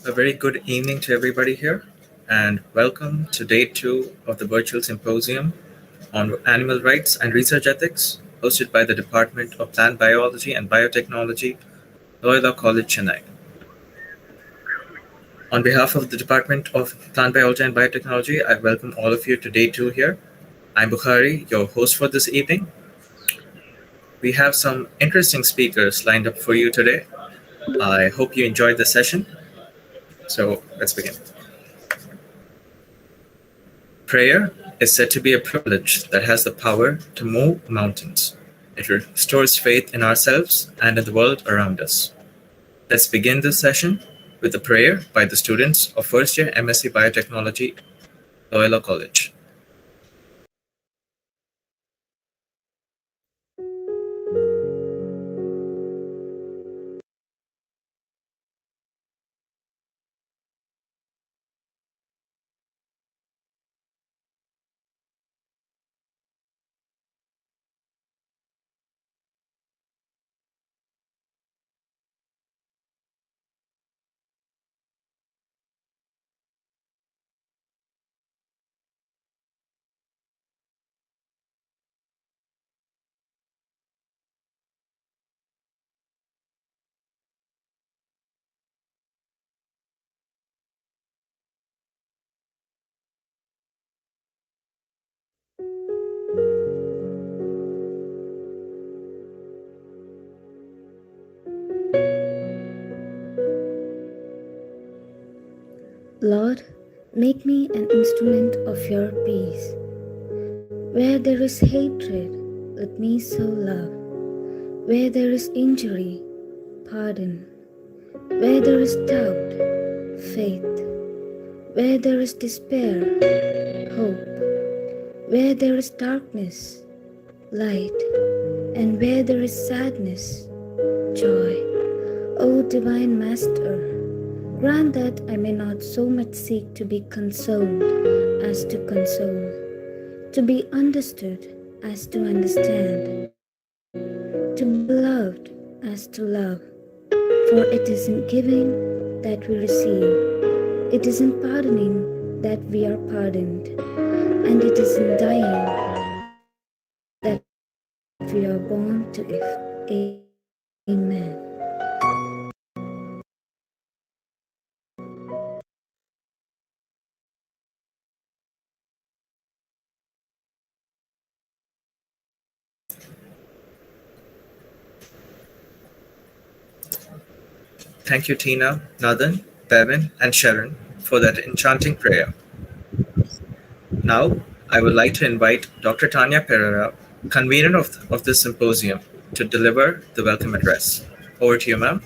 A very good evening to everybody here, and welcome to day 2 of the virtual symposium on animal rights and research ethics, hosted by the Department of Plant Biology and Biotechnology, Loyola College, Chennai. On behalf of the Department of Plant Biology and Biotechnology, I welcome all of you to day 2 here. I'm Bukhari, your host for this evening. We have some interesting speakers lined up for you today. I hope you enjoyed the session. So let's begin. Prayer is said to be a privilege that has the power to move mountains. It restores faith in ourselves and in the world around us. Let's begin this session with a prayer by the students of first year MSc Biotechnology, Loyola College. Lord, make me an instrument of your peace. Where there is hatred, let me sow love. Where there is injury, pardon. Where there is doubt, faith. Where there is despair, hope. Where there is darkness, light. And where there is sadness, joy. O Divine Master, grant that I may not so much seek to be consoled as to console, to be understood as to understand, to be loved as to love. For it is in giving that we receive, it is in pardoning that we are pardoned, and it is in dying that we are born to live. Amen. Thank you, Tina, Nathan, Bevin, and Sharon for that enchanting prayer. Now, I would like to invite Dr. Tanya Pereira, convener of this symposium, to deliver the welcome address. Over to you, ma'am.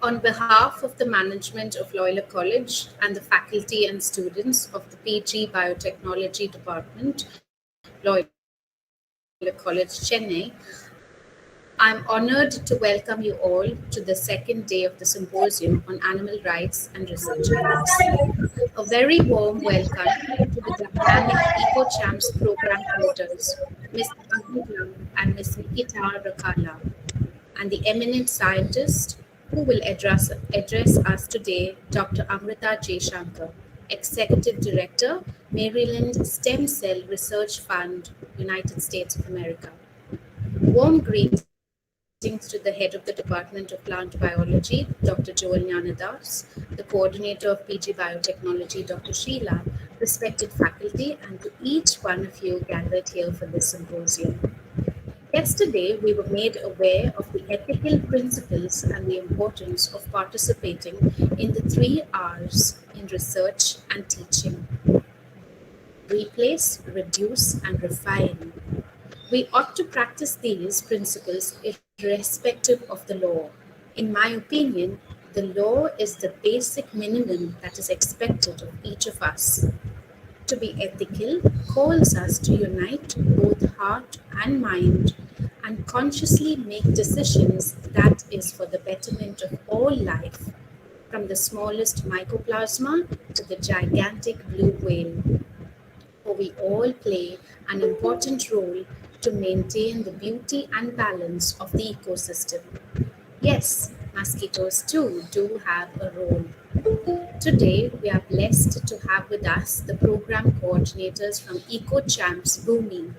On behalf of the management of Loyola College and the faculty and students of the PG Biotechnology Department, Loyola College, Chennai, I'm honored to welcome you all to the second day of the Symposium on Animal Rights and Research Ethics. A very warm welcome to the dynamic EcoChamps program porters, Ms. Amrita and Ms. Nikita Rakala, and the eminent scientist who will address us today, Dr. Amrita Jaishankar, Executive Director, Maryland Stem Cell Research Fund, United States of America. Warm greetings to the head of the Department of Plant Biology, Dr. Joel Gnanadas, the coordinator of PG Biotechnology, Dr. Sheila, respected faculty, and to each one of you gathered here for this symposium. Yesterday, we were made aware of the ethical principles and the importance of participating in the 3 R's in research and teaching: replace, reduce, and refine. We ought to practice these principles irrespective of the law. In my opinion, the law is the basic minimum that is expected of each of us. To be ethical calls us to unite both heart and mind and consciously make decisions that is for the betterment of all life, from the smallest mycoplasma to the gigantic blue whale. For we all play an important role to maintain the beauty and balance of the ecosystem. Yes, Mosquitoes too do have a role. Today, we are blessed to have with us the program coordinators from EcoChamps Bhumi.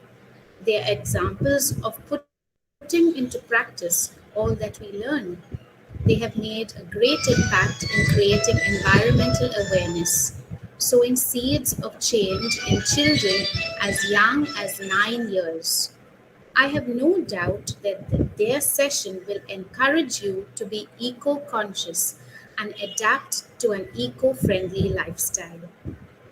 They are examples of putting into practice all that we learn. They have made a great impact in creating environmental awareness, sowing seeds of change in children as young as 9 years. I have no doubt that their session will encourage you to be eco conscious and adapt to an eco friendly lifestyle.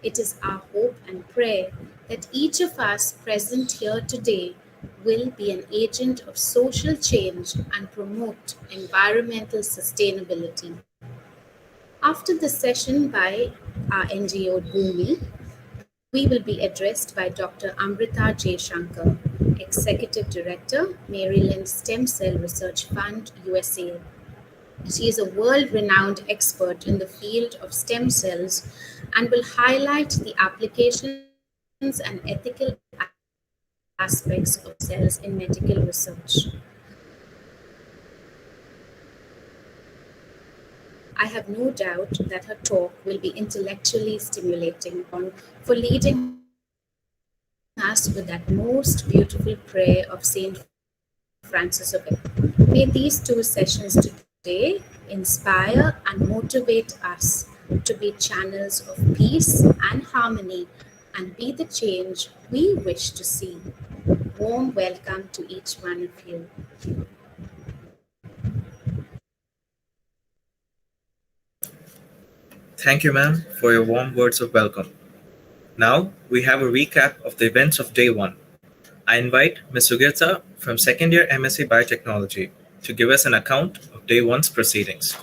It is our hope and prayer that each of us present here today will be an agent of social change and promote environmental sustainability. After the session by our NGO Bhumi, we will be addressed by Dr. Amrita Jaishankar, Executive Director, Maryland Stem Cell Research Fund, USA. She is a world renowned expert in the field of stem cells and will highlight the applications and ethical aspects of stem cells in medical research. I have no doubt that her talk will be intellectually stimulating for leading us with that most beautiful prayer of Saint Francis of Assisi. May these two sessions today inspire and motivate us to be channels of peace and harmony and be the change we wish to see. Warm welcome to each one of you. Thank you, ma'am, for your warm words of welcome. Now, we have a recap of the events of day one. I invite Ms. Sugirta from second year MSc Biotechnology to give us an account of day one's proceedings.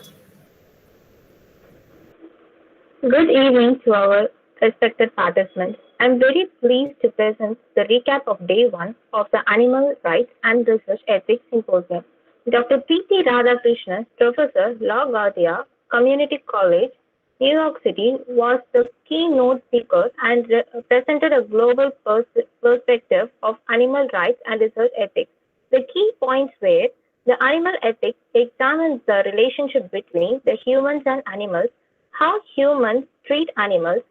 Good evening to our respected participants. I'm very pleased to present the recap of day one of the Animal Rights and Research Ethics Symposium. Dr. P.T. Radhakrishnan, Professor, LaGuardia, Community College, New York City, was the keynote speaker and presented a global perspective of animal rights and research ethics. The key points were the animal ethics examines the relationship between the humans and animals, how humans treat animals,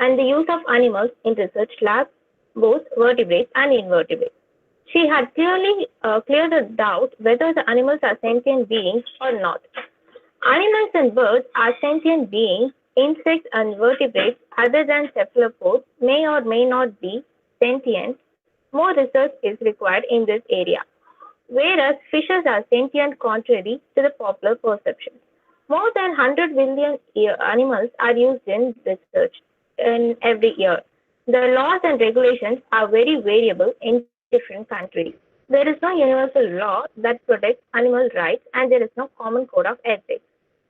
and the use of animals in research labs, both vertebrates and invertebrates. She had clearly cleared the doubt whether the animals are sentient beings or not. Animals and birds are sentient beings. Insects and vertebrates other than cephalopods may or may not be sentient. More research is required in this area, whereas fishes are sentient contrary to the popular perception. More than 100 billion animals are used in research in every year. The laws and regulations are very variable in different countries. There is no universal law that protects animal rights, and there is no common code of ethics.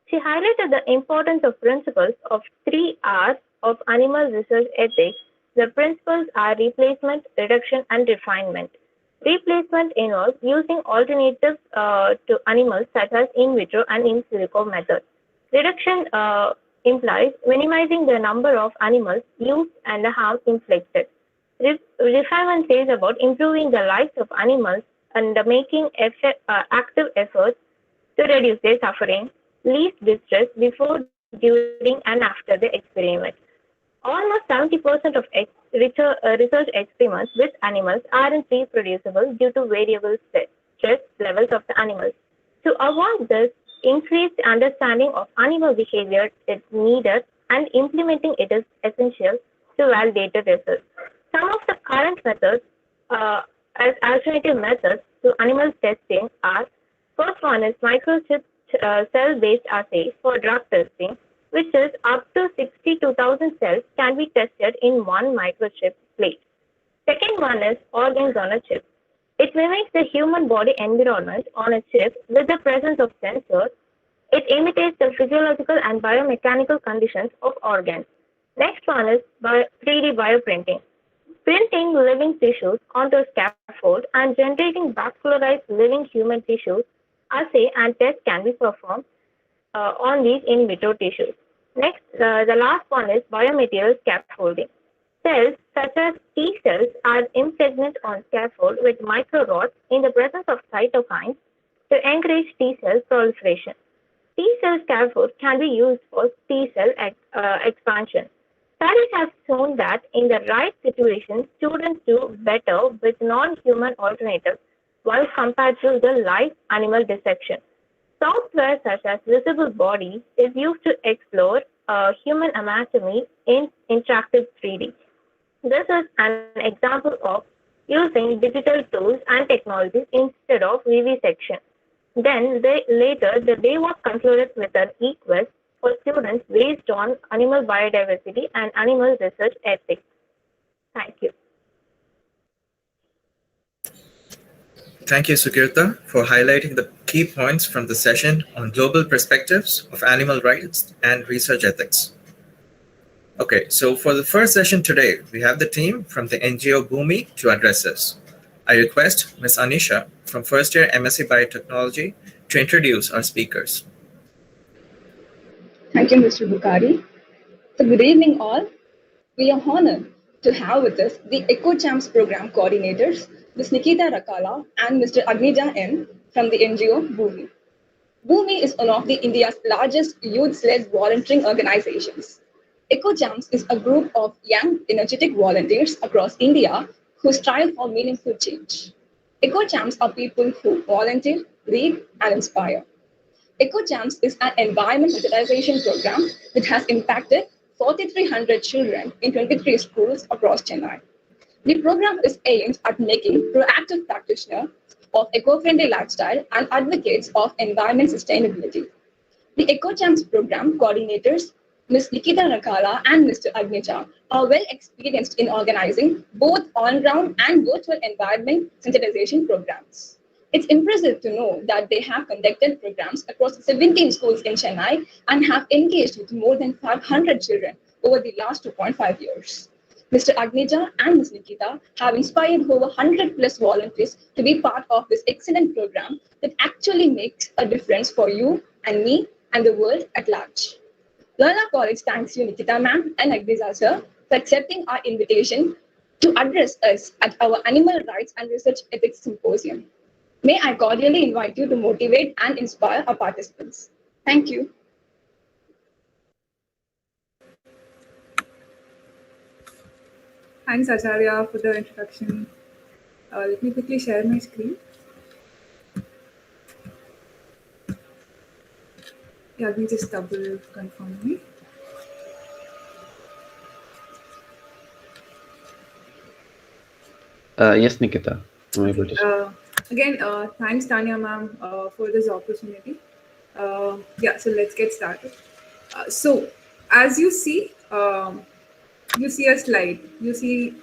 She highlighted the importance of principles of 3 R's of animal research ethics. The principles are replacement, reduction, and refinement. Replacement involves using alternatives to animals such as in vitro and in silico methods. Reduction implies minimizing the number of animals used and the harm inflicted. Refinement says about improving the lives of animals and making active efforts to reduce their suffering, least distress before, during, and after the experiment. Almost 70% of research experiments with animals aren't reproducible due to variable stress levels of the animals. To avoid this, increased understanding of animal behavior is needed, and implementing it is essential to validate the results. Some of the current methods as alternative methods to animal testing are: first one is microchip cell-based assay for drug testing, which is up to 62,000 cells can be tested in one microchip plate. Second one is organs on a chip. It mimics the human body environment on a chip with the presence of sensors. It imitates the physiological and biomechanical conditions of organs. Next one is 3D bioprinting. Printing living tissues onto a scaffold and generating vascularized living human tissues. Assay and test can be performed on these in vitro tissues. Next, the last one is biomaterials scaffolding. Cells such as T cells are impregnated on scaffold with micro rods in the presence of cytokines to encourage T cell proliferation. T cell scaffold can be used for T cell expansion. Studies have shown that in the right situation, students do better with non-human alternatives while compared to the live animal dissection. Software such as Visible Body is used to explore human anatomy in interactive 3D. This is an example of using digital tools and technologies instead of vivisection. Later, the day was concluded with an e-quiz for students based on animal biodiversity and animal research ethics. Thank you. Thank you, Sukirta, for highlighting the key points from the session on global perspectives of animal rights and research ethics. Okay, so for the first session today, we have the team from the NGO Bhumi to address us. I request Ms. Anisha from first year MSc Biotechnology to introduce our speakers. Thank you, Mr. Bukhari. So good evening all. We are honored to have with us the EcoChamps program coordinators, Ms. Nikita Rakala and Mr. Agnija N from the NGO Bhumi. Bhumi is one of the India's largest youth-led volunteering organizations. EcoChamps is a group of young, energetic volunteers across India who strive for meaningful change. EcoChamps are people who volunteer, lead, and inspire. EcoChamps is an environment sensitization program that has impacted 4,300 children in 23 schools across Chennai. The program is aimed at making proactive practitioners of eco-friendly lifestyle and advocates of environment sustainability. The EcoChamps program coordinators, Ms. Nikita Rakala and Mr. Agnija, are well experienced in organizing both on-ground and virtual environment sensitization programs. It's impressive to know that they have conducted programs across 17 schools in Chennai and have engaged with more than 500 children over the last 2.5 years. Mr. Agnija and Ms. Nikita have inspired over 100 plus volunteers to be part of this excellent program that actually makes a difference for you and me and the world at large. Loyola College thanks you, Nikita ma'am and Agnija sir, for accepting our invitation to address us at our Animal Rights and Research Ethics Symposium. May I cordially invite you to motivate and inspire our participants. Thank you. Thanks, Acharya, for the introduction. Let me quickly share my screen. Yeah, let me just double confirm me. Yes, Nikita. I'm able to. Again, thanks, Tanya ma'am, for this opportunity. Yeah, so let's get started. So, as you see a slide. You see,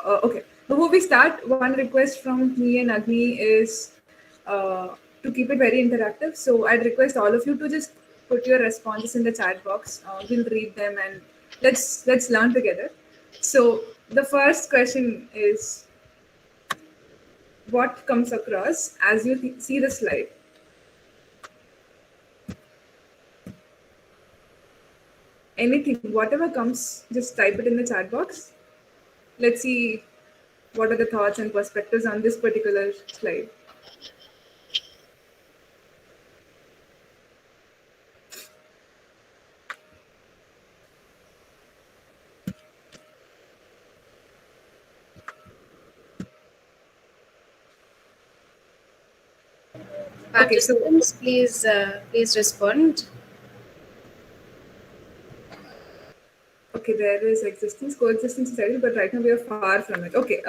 okay. Before we start, one request from me and Agni is to keep it very interactive. So I'd request all of you to just put your responses in the chat box. We'll read them and let's learn together. So the first question is, what comes across as you see the slide? Anything, whatever comes, just type it in the chat box. Let's see what are the thoughts and perspectives on this particular slide. Okay, so please respond. Okay, there is coexistence study, but right now we are far from it. Okay,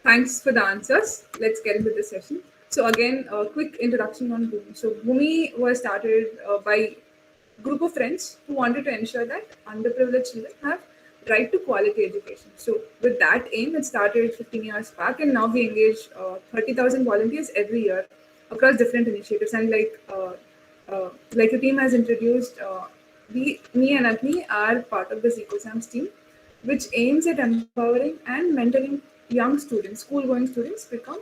thanks for the answers. Let's get into this session. So again, a quick introduction on Bhumi. So Bhumi was started by a group of friends who wanted to ensure that underprivileged children have right to quality education. So with that aim, it started 15 years back, and now we engage 30,000 volunteers every year across different initiatives. And like the team has introduced, me and Agni are part of this EcoChamps team, which aims at empowering and mentoring young students, school-going students, become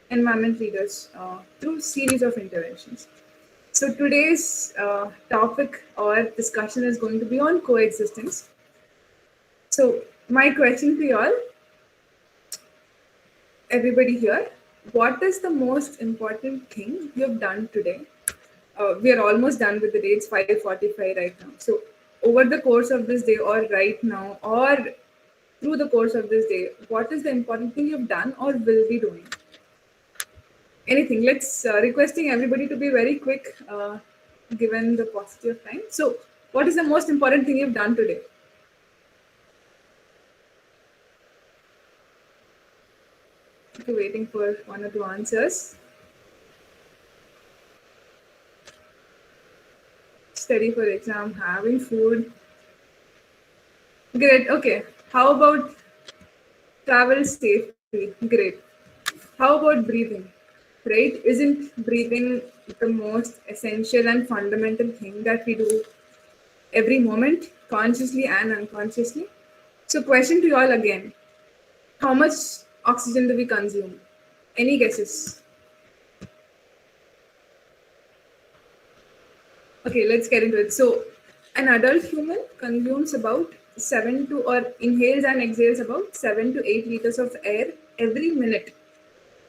environment leaders through series of interventions. So today's topic or discussion is going to be on coexistence. So my question to you all, everybody here, what is the most important thing you've done today we are almost done with the day. It's 5:45 right now. So over the course of this day, or right now, or through the course of this day, what is the important thing you've done or will be doing? Anything. Let's requesting everybody to be very quick, given the paucity of time. So, what is the most important thing you've done today? Okay, waiting for one or two answers. Study for exam, having food. Great. Okay. How about travel safely? Great. How about breathing? Right? Isn't breathing the most essential and fundamental thing that we do every moment, consciously and unconsciously? So, question to you all again: how much oxygen do we consume? Any guesses? Okay, let's get into it. So, an adult human consumes about 7 to, or inhales and exhales about 7 to 8 liters of air every minute.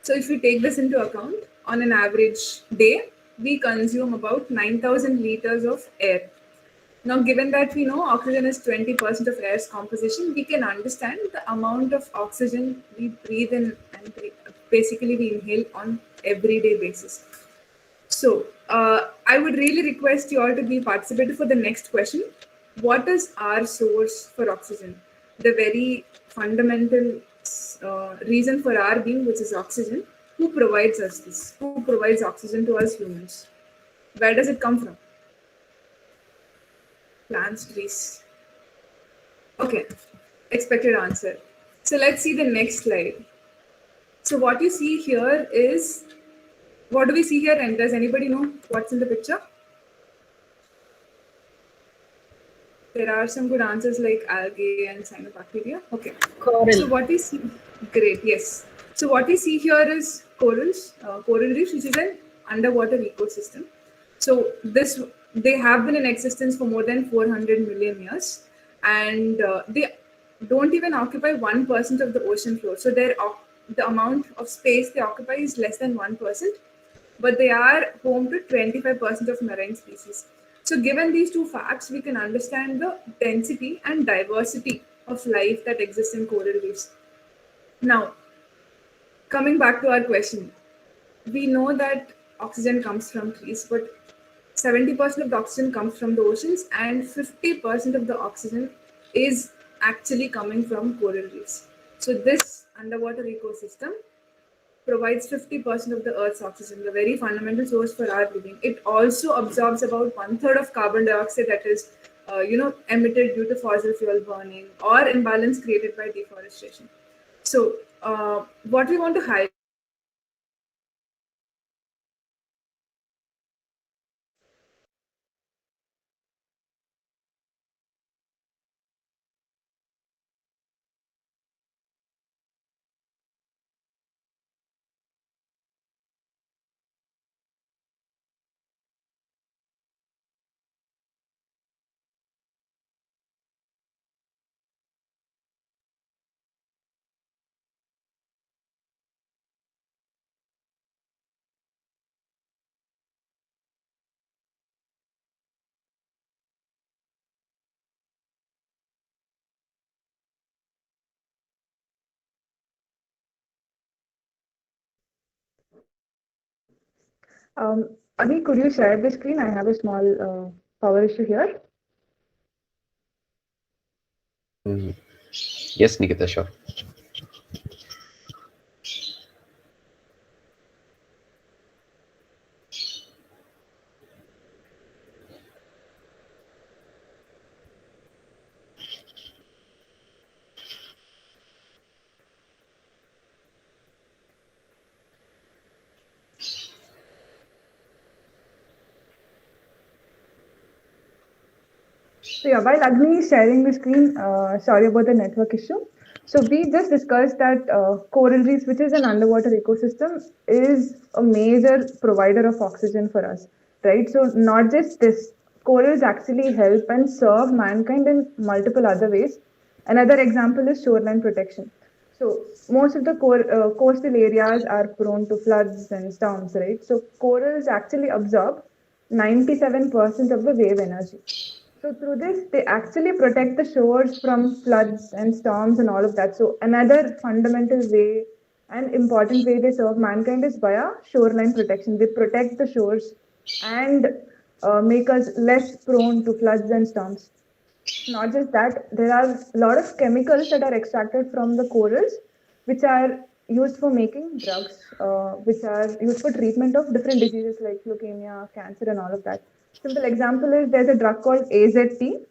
So, if we take this into account, on an average day, we consume about 9,000 liters of air. Now, given that we know oxygen is 20% of air's composition, we can understand the amount of oxygen we breathe in and basically we inhale on everyday basis. So, I would really request you all to be participative for the next question. What is our source for oxygen? The very fundamental reason for our being, which is oxygen. Who provides us this? Who provides oxygen to us humans? Where does it come from? Plants, trees. Okay, expected answer. So let's see the next slide. So what you see here is, what do we see here, and does anybody know what's in the picture? There are some good answers like algae and cyanobacteria. Okay. Coral. So what we see, great, yes. So what we see here is corals, coral reefs, which is an underwater ecosystem. So they have been in existence for more than 400 million years, and they don't even occupy 1% of the ocean floor. So the amount of space they occupy is less than 1%, but they are home to 25% of marine species. So given these two facts, we can understand the density and diversity of life that exists in coral reefs. Now, coming back to our question, we know that oxygen comes from trees, but 70% of the oxygen comes from the oceans, and 50% of the oxygen is actually coming from coral reefs. So this underwater ecosystem provides 50% of the Earth's oxygen, the very fundamental source for our breathing. It also absorbs about 1/3 of carbon dioxide that is, emitted due to fossil fuel burning or imbalance created by deforestation. So, what we want to highlight. Adi, could you share the screen? I have a small power issue here. Yes, Nikita, sure. So yeah, while Agni is sharing the screen, sorry about the network issue. So we just discussed that coral reefs, which is an underwater ecosystem, is a major provider of oxygen for us, right? So not just this, corals actually help and serve mankind in multiple other ways. Another example is shoreline protection. So most of the coastal areas are prone to floods and storms, right? So corals actually absorb 97% of the wave energy. So through this, they actually protect the shores from floods and storms and all of that. So another fundamental way and important way they serve mankind is via shoreline protection. They protect the shores and make us less prone to floods and storms. Not just that, there are a lot of chemicals that are extracted from the corals, which are used for making drugs, which are used for treatment of different diseases like leukemia, cancer, and all of that. Simple example is there's a drug called AZT,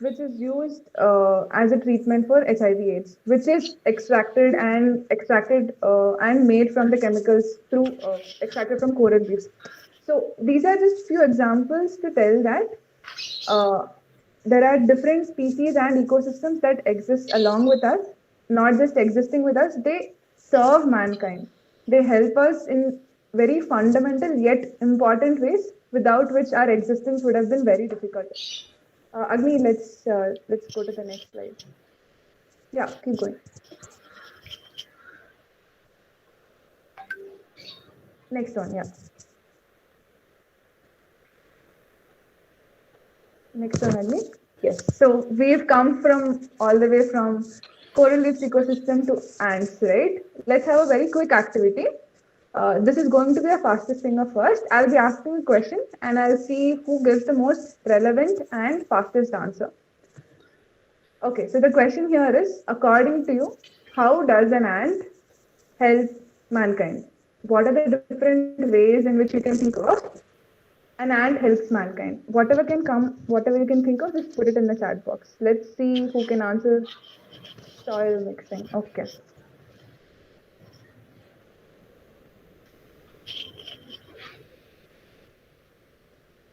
which is used as a treatment for HIV/AIDS, which is extracted and made from the chemicals through extracted from coral reefs. So these are just few examples to tell that uh, there are different species and ecosystems that exist along with us, not just existing with us, they serve mankind. They help us in very fundamental yet important ways, without which our existence would have been very difficult. Agni, let's go to the next slide. Yeah, keep going. Next one, yeah. Next one, Agni. Yes. So we've come from all the way from coral reefs ecosystem to ants, right? Let's have a very quick activity. This is going to be a fastest finger first. I'll be asking a question and I'll see who gives the most relevant and fastest answer. Okay, so the question here is, according to you, how does an ant help mankind? What are the different ways in which you can think of an ant helps mankind? Whatever you can think of, just put it in the chat box. Let's see who can answer soil mixing. Okay.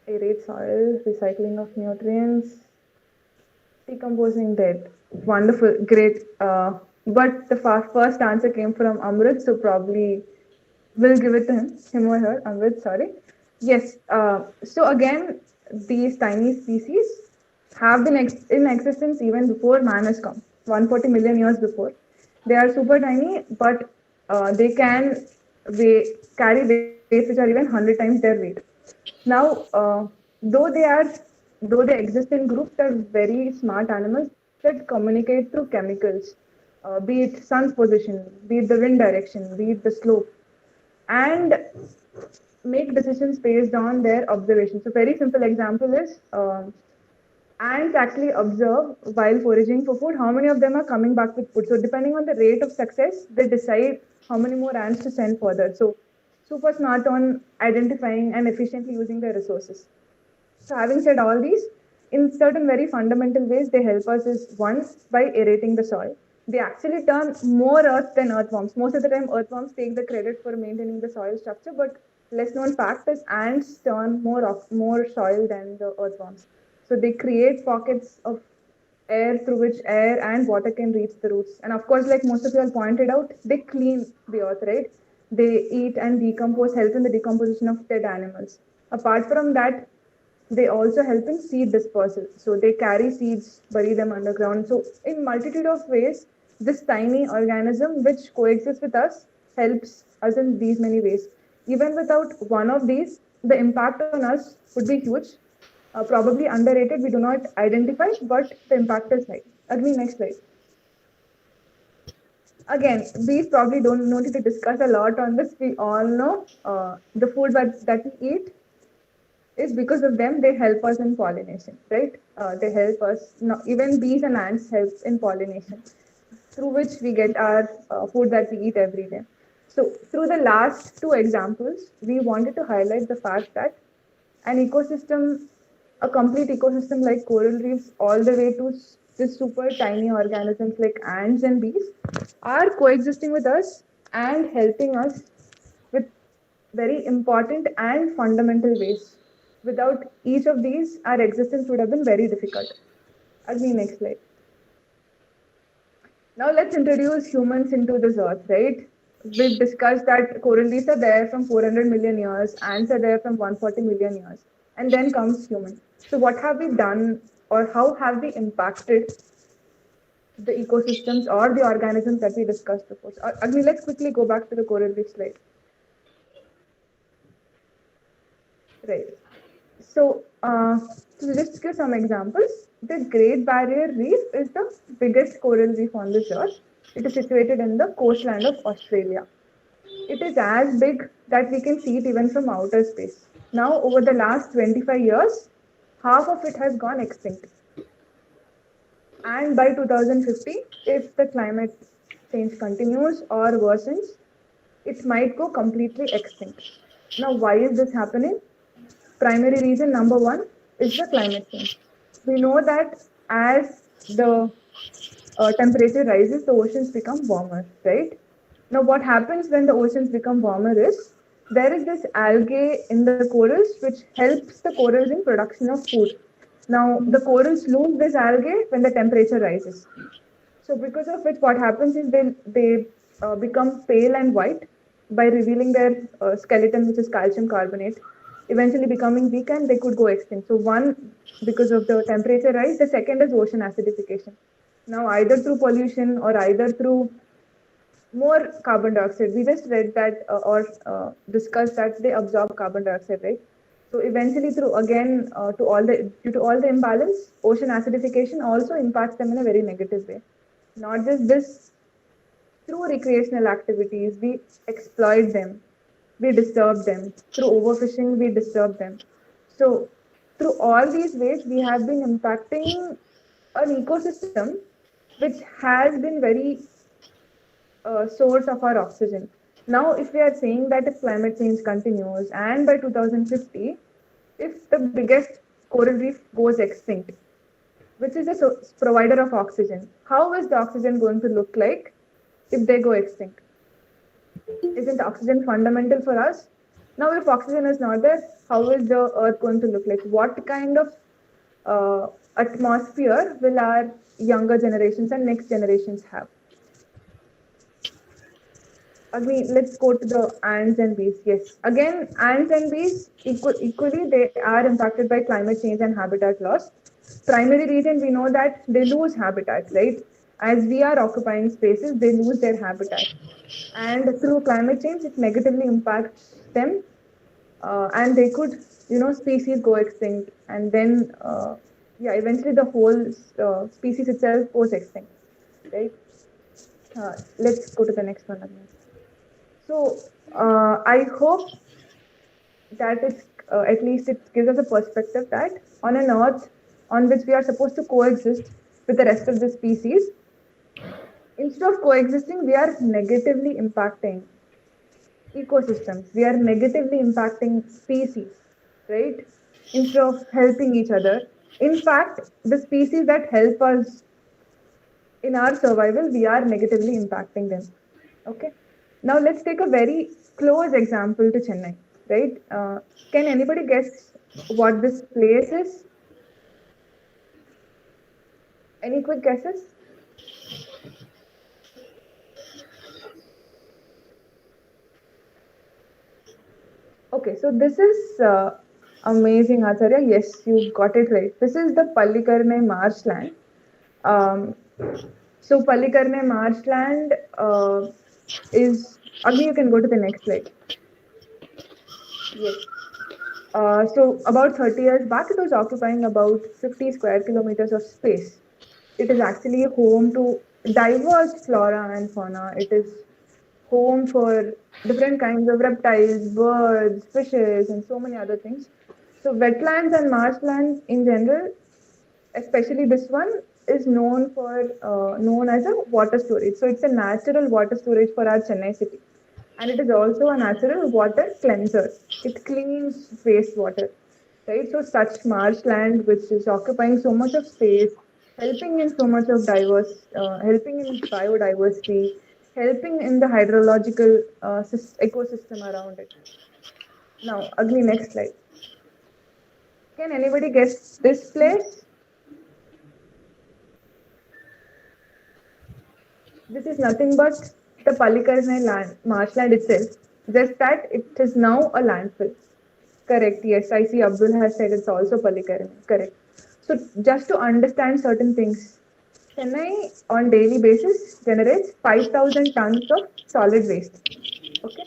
Aerate soil, recycling of nutrients, decomposing dead. Wonderful, great. But the first answer came from Amrit, so probably we'll give it to him or her. Amrit, sorry. Yes. So again, these tiny species have been in existence even before man has come, 140 million years before. They are super tiny, but they can carry weights which are even 100 times their weight. Now, though they are, though they exist in groups, they're very smart animals that communicate through chemicals, be it sun's position, be it the wind direction, be it the slope, and make decisions based on their observations. So, very simple example is ants actually observe while foraging for food how many of them are coming back with food. So, depending on the rate of success, they decide how many more ants to send further. So, super smart on identifying and efficiently using their resources. So, having said all these, in certain very fundamental ways, they help us is one, by aerating the soil. They actually turn more earth than earthworms. Most of the time, earthworms take the credit for maintaining the soil structure, but less known fact is ants turn more soil than the earthworms. So they create pockets of air through which air and water can reach the roots. And of course, like most of you all pointed out, they clean the earth, right? They eat and decompose, help in the decomposition of dead animals. Apart from that, they also help in seed dispersal. So they carry seeds, bury them underground. So in multitude of ways, this tiny organism which coexists with us helps us in these many ways. Even without one of these, the impact on us would be huge. Probably underrated, we do not identify, but the impact is high. Agni, next slide. Again, we probably don't need to discuss a lot on this. We all know the food that we eat is because of them. They help us in pollination, right? They help us. Even bees and ants help in pollination, through which we get our food that we eat every day. So through the last two examples, we wanted to highlight the fact that an ecosystem, a complete ecosystem like coral reefs, all the way to just super tiny organisms like ants and bees, are coexisting with us and helping us with very important and fundamental ways. Without each of these, our existence would have been very difficult. Agni, next slide. Now let's introduce humans into this earth, right? We've discussed that coral reefs are there from 400 million years, ants are there from 140 million years, and then comes human. So what have we done, or how have we impacted the ecosystems or the organisms that we discussed before? So, Agni, let's quickly go back to the coral reef slide. Right. To just give some examples, the Great Barrier Reef is the biggest coral reef on this earth. It is situated in the coastline of Australia. It is as big that we can see it even from outer space. Now, over the last 25 years, half of it has gone extinct. And by 2050, if the climate change continues or worsens, it might go completely extinct. Now, why is this happening? Primary reason number one is the climate change. We know that as the temperature rises, the oceans become warmer, right? Now, what happens when the oceans become warmer is there is this algae in the corals which helps the corals in production of food. Now, the corals lose this algae when the temperature rises. So, because of which, what happens is they become pale and white by revealing their skeleton, which is calcium carbonate, eventually becoming weak, and they could go extinct. So, one, because of the temperature rise, the second is ocean acidification. Now, either through pollution or either through more carbon dioxide. We just read that or discussed that they absorb carbon dioxide, right? So eventually, through again due to all the imbalance, ocean acidification also impacts them in a very negative way. Not just this, through recreational activities, we exploit them, we disturb them. Through overfishing, we disturb them. So through all these ways, we have been impacting an ecosystem which has been very source of our oxygen. Now, if we are saying that if climate change continues and by 2050, if the biggest coral reef goes extinct, which is a provider of oxygen, how is the oxygen going to look like if they go extinct? Isn't oxygen fundamental for us? Now, if oxygen is not there, how is the earth going to look like? What kind of atmosphere will our younger generations and next generations have? Again, let's go to the ants and bees. Yes, again, ants and bees equally they are impacted by climate change and habitat loss. Primary reason we know that they lose habitat, right? As we are occupying spaces, they lose their habitat, and through climate change, it negatively impacts them, and they could, species go extinct, and then, eventually the whole species itself goes extinct, right? Let's go to the next one again. So I hope that it's at least it gives us a perspective that on an earth on which we are supposed to coexist with the rest of the species, instead of coexisting, we are negatively impacting ecosystems. We are negatively impacting species, right? Instead of helping each other. In fact, the species that help us in our survival, we are negatively impacting them. Okay. Now let's take a very close example to Chennai, right? Can anybody guess what this place is? Any quick guesses? Okay, so this is amazing, Acharya. Yes, you got it right. This is the Pallikarne marshland. So Pallikarne marshland is, Agni, you can go to the next slide. Yes. So about 30 years back, it was occupying about 50 square kilometers of space. It is actually home to diverse flora and fauna. It is home for different kinds of reptiles, birds, fishes, and so many other things. So wetlands and marshlands in general, especially this one, is known as a water storage. So it's a natural water storage for our Chennai city, and it is also a natural water cleanser. It cleans wastewater, right? So such marshland, which is occupying so much of space, helping in so much of helping in biodiversity, helping in the hydrological ecosystem around it. Now, Agni, next slide. Can anybody guess this place? This is nothing but the Pallikarne marshland itself, just that it is now a landfill. Correct, yes, I see Abdul has said it's also Pallikarne, correct. So just to understand certain things, Chennai on daily basis generates 5,000 tons of solid waste. Okay,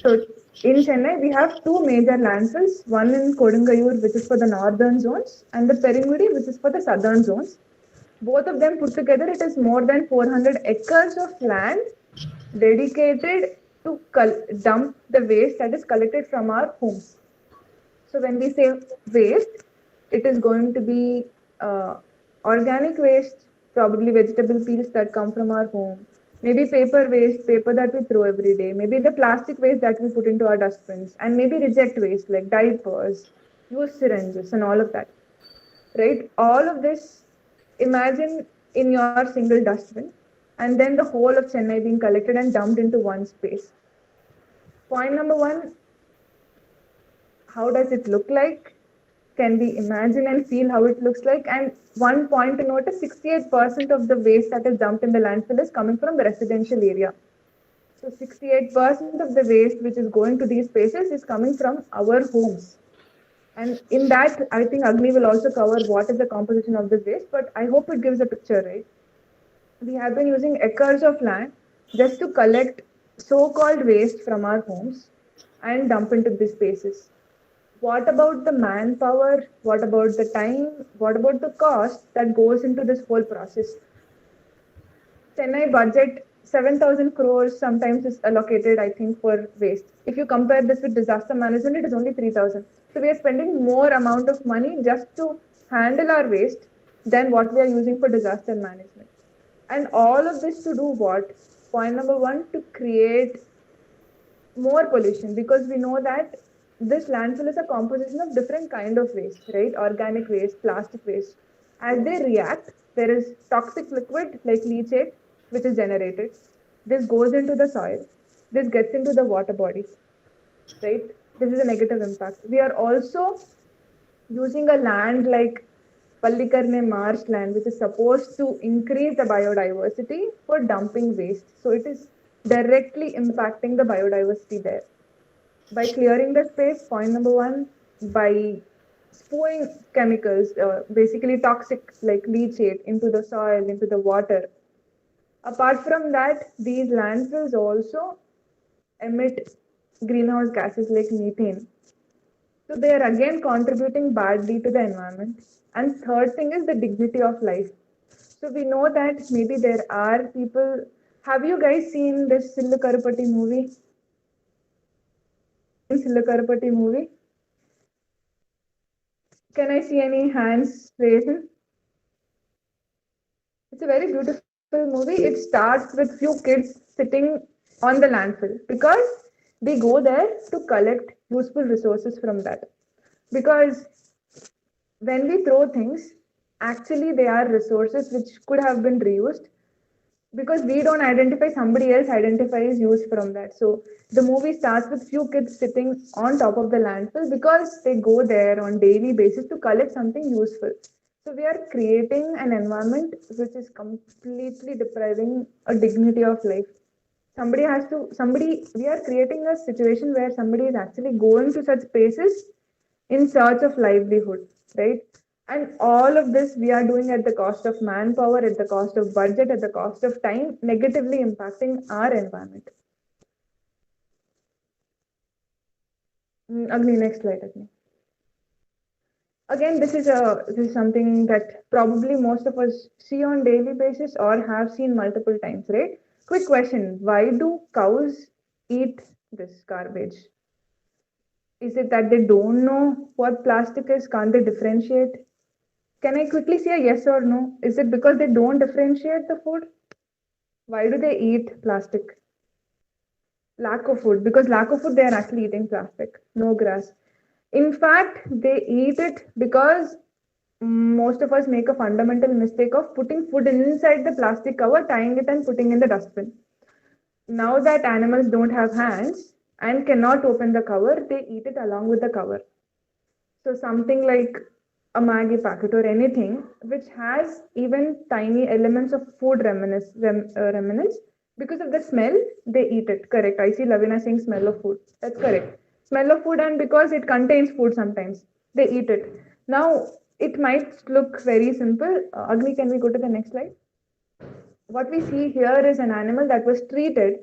so in Chennai, we have two major landfills, one in Kodungayur, which is for the northern zones, and the Peringudi, which is for the southern zones. Both of them put together, it is more than 400 acres of land dedicated to dump the waste that is collected from our homes. So when we say waste, it is going to be organic waste, probably vegetable peels that come from our home, maybe paper waste, paper that we throw every day, maybe the plastic waste that we put into our dustbins, and maybe reject waste like diapers, used syringes, and all of that. Right? All of this, imagine in your single dustbin, and then the whole of Chennai being collected and dumped into one space. Point number one, how does it look like? Can we imagine and feel how it looks like? And one point to note is 68% of the waste that is dumped in the landfill is coming from the residential area. So 68% of the waste which is going to these spaces is coming from our homes. And in that, I think Agni will also cover what is the composition of this waste, but I hope it gives a picture, right? We have been using acres of land just to collect so-called waste from our homes and dump into these spaces. What about the manpower? What about the time? What about the cost that goes into this whole process? Chennai budget 7,000 crores sometimes is allocated, I think, for waste. If you compare this with disaster management, it is only 3,000. So we are spending more amount of money just to handle our waste than what we are using for disaster management. And all of this to do what? Point number one, to create more pollution, because we know that this landfill is a composition of different kind of waste, right? Organic waste, plastic waste. As they react, there is toxic liquid like leachate, which is generated. This goes into the soil. This gets into the water body, right? This is a negative impact. We are also using a land like Pallikarne marshland, which is supposed to increase the biodiversity for dumping waste. So it is directly impacting the biodiversity there. By clearing the space, point number one, by spewing chemicals, basically toxic like leachate into the soil, into the water. Apart from that, these landfills also emit greenhouse gases like methane. So they are again contributing badly to the environment. And third thing is the dignity of life. So we know that maybe there are people. Have you guys seen this Sillu Karupati movie? Sillu Karupati movie? Can I see any hands raised? It's a very beautiful movie. It starts with few kids sitting on the landfill because they go there to collect useful resources from that. Because when we throw things, actually they are resources which could have been reused, because we don't identify, somebody else identifies use from that. So the movie starts with few kids sitting on top of the landfill because they go there on daily basis to collect something useful. So we are creating an environment which is completely depriving a dignity of life. We are creating a situation where somebody is actually going to such spaces in search of livelihood, right? And all of this we are doing at the cost of manpower, at the cost of budget, at the cost of time, negatively impacting our environment. Agni, next slide, Agni. Again, this is something that probably most of us see on daily basis or have seen multiple times, right? Quick question: why do cows eat this garbage? Is it that they don't know what plastic is? Can't they differentiate? Can I quickly say a yes or no? Is it because they don't differentiate the food? Why do they eat plastic? Lack of food. Because lack of food, they are actually eating plastic. No grass. In fact, they eat it because most of us make a fundamental mistake of putting food inside the plastic cover, tying it and putting in the dustbin. Now that animals don't have hands and cannot open the cover, they eat it along with the cover. So something like a Maggie packet or anything which has even tiny elements of food remnants, because of the smell, they eat it. Correct. I see Lavina saying smell of food. That's correct. Smell of food, and because it contains food sometimes, they eat it. Now, it might look very simple. Agni, can we go to the next slide? What we see here is an animal that was treated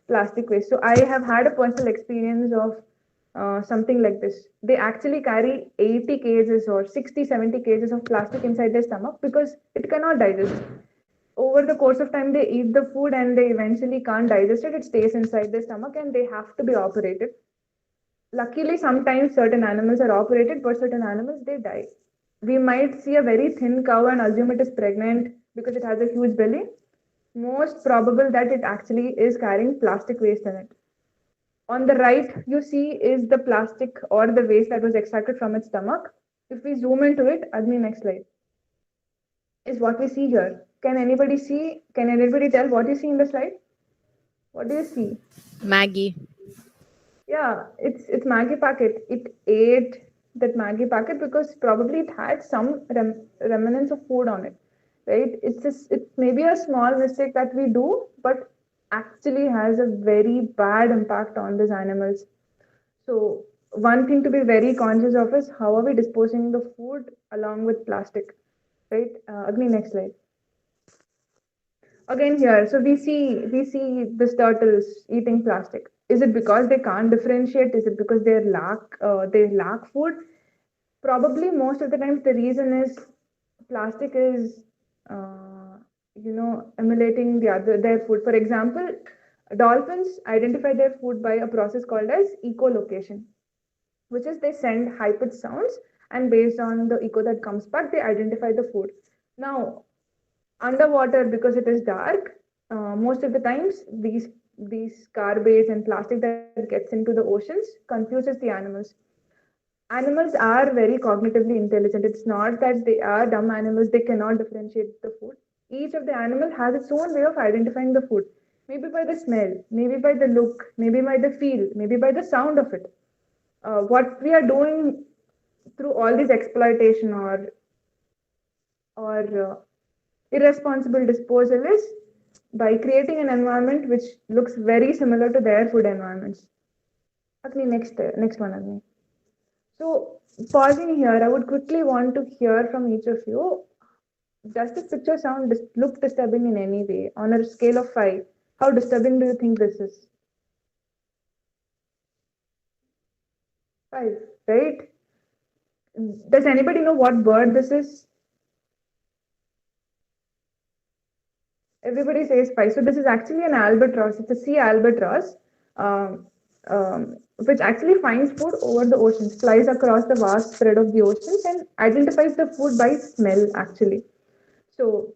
plastic waste. So I have had a personal experience of something like this. They actually carry 80 kgs or 60, 70 kgs of plastic inside their stomach because it cannot digest. Over the course of time, they eat the food and they eventually can't digest it. It stays inside their stomach and they have to be operated. Luckily, sometimes certain animals are operated, but certain animals they die. We might see a very thin cow and assume it is pregnant because it has a huge belly. Most probable that it actually is carrying plastic waste in it. On the right, you see is the plastic or the waste that was extracted from its stomach. If we zoom into it, Agni, next slide, is what we see here. Can anybody see? Can anybody tell what you see in the slide? What do you see? Maggie. Yeah, it's Maggie packet. It ate that Maggie packet because probably it had some remnants of food on it, right? It's maybe a small mistake that we do, but actually has a very bad impact on these animals. So one thing to be very conscious of is how are we disposing the food along with plastic, right? Agni, next slide. Again here, so we see these turtles eating plastic. Is it because they can't differentiate? Is it because they lack food? Probably most of the times the reason is plastic is emulating their food. For example, dolphins identify their food by a process called as echolocation, which is they send high pitched sounds, and based on the echo that comes back, they identify the food. Now, underwater, because it is dark, most of the times these garbage and plastic that gets into the oceans confuses the animals. Animals are very cognitively intelligent. It's not that they are dumb animals, they cannot differentiate the food. Each of the animal has its own way of identifying the food, maybe by the smell, maybe by the look, maybe by the feel, maybe by the sound of it. What we are doing through all this exploitation or irresponsible disposal is by creating an environment which looks very similar to their food environments. Agni, next one, Agni. So pausing here, I would quickly want to hear from each of you. Does this picture look disturbing in any way? On a scale of 5, how disturbing do you think this is? 5, right? Does anybody know what bird this is? Everybody says 5. So this is actually an albatross. It's a sea albatross, which actually finds food over the oceans, flies across the vast spread of the oceans, and identifies the food by smell, actually. So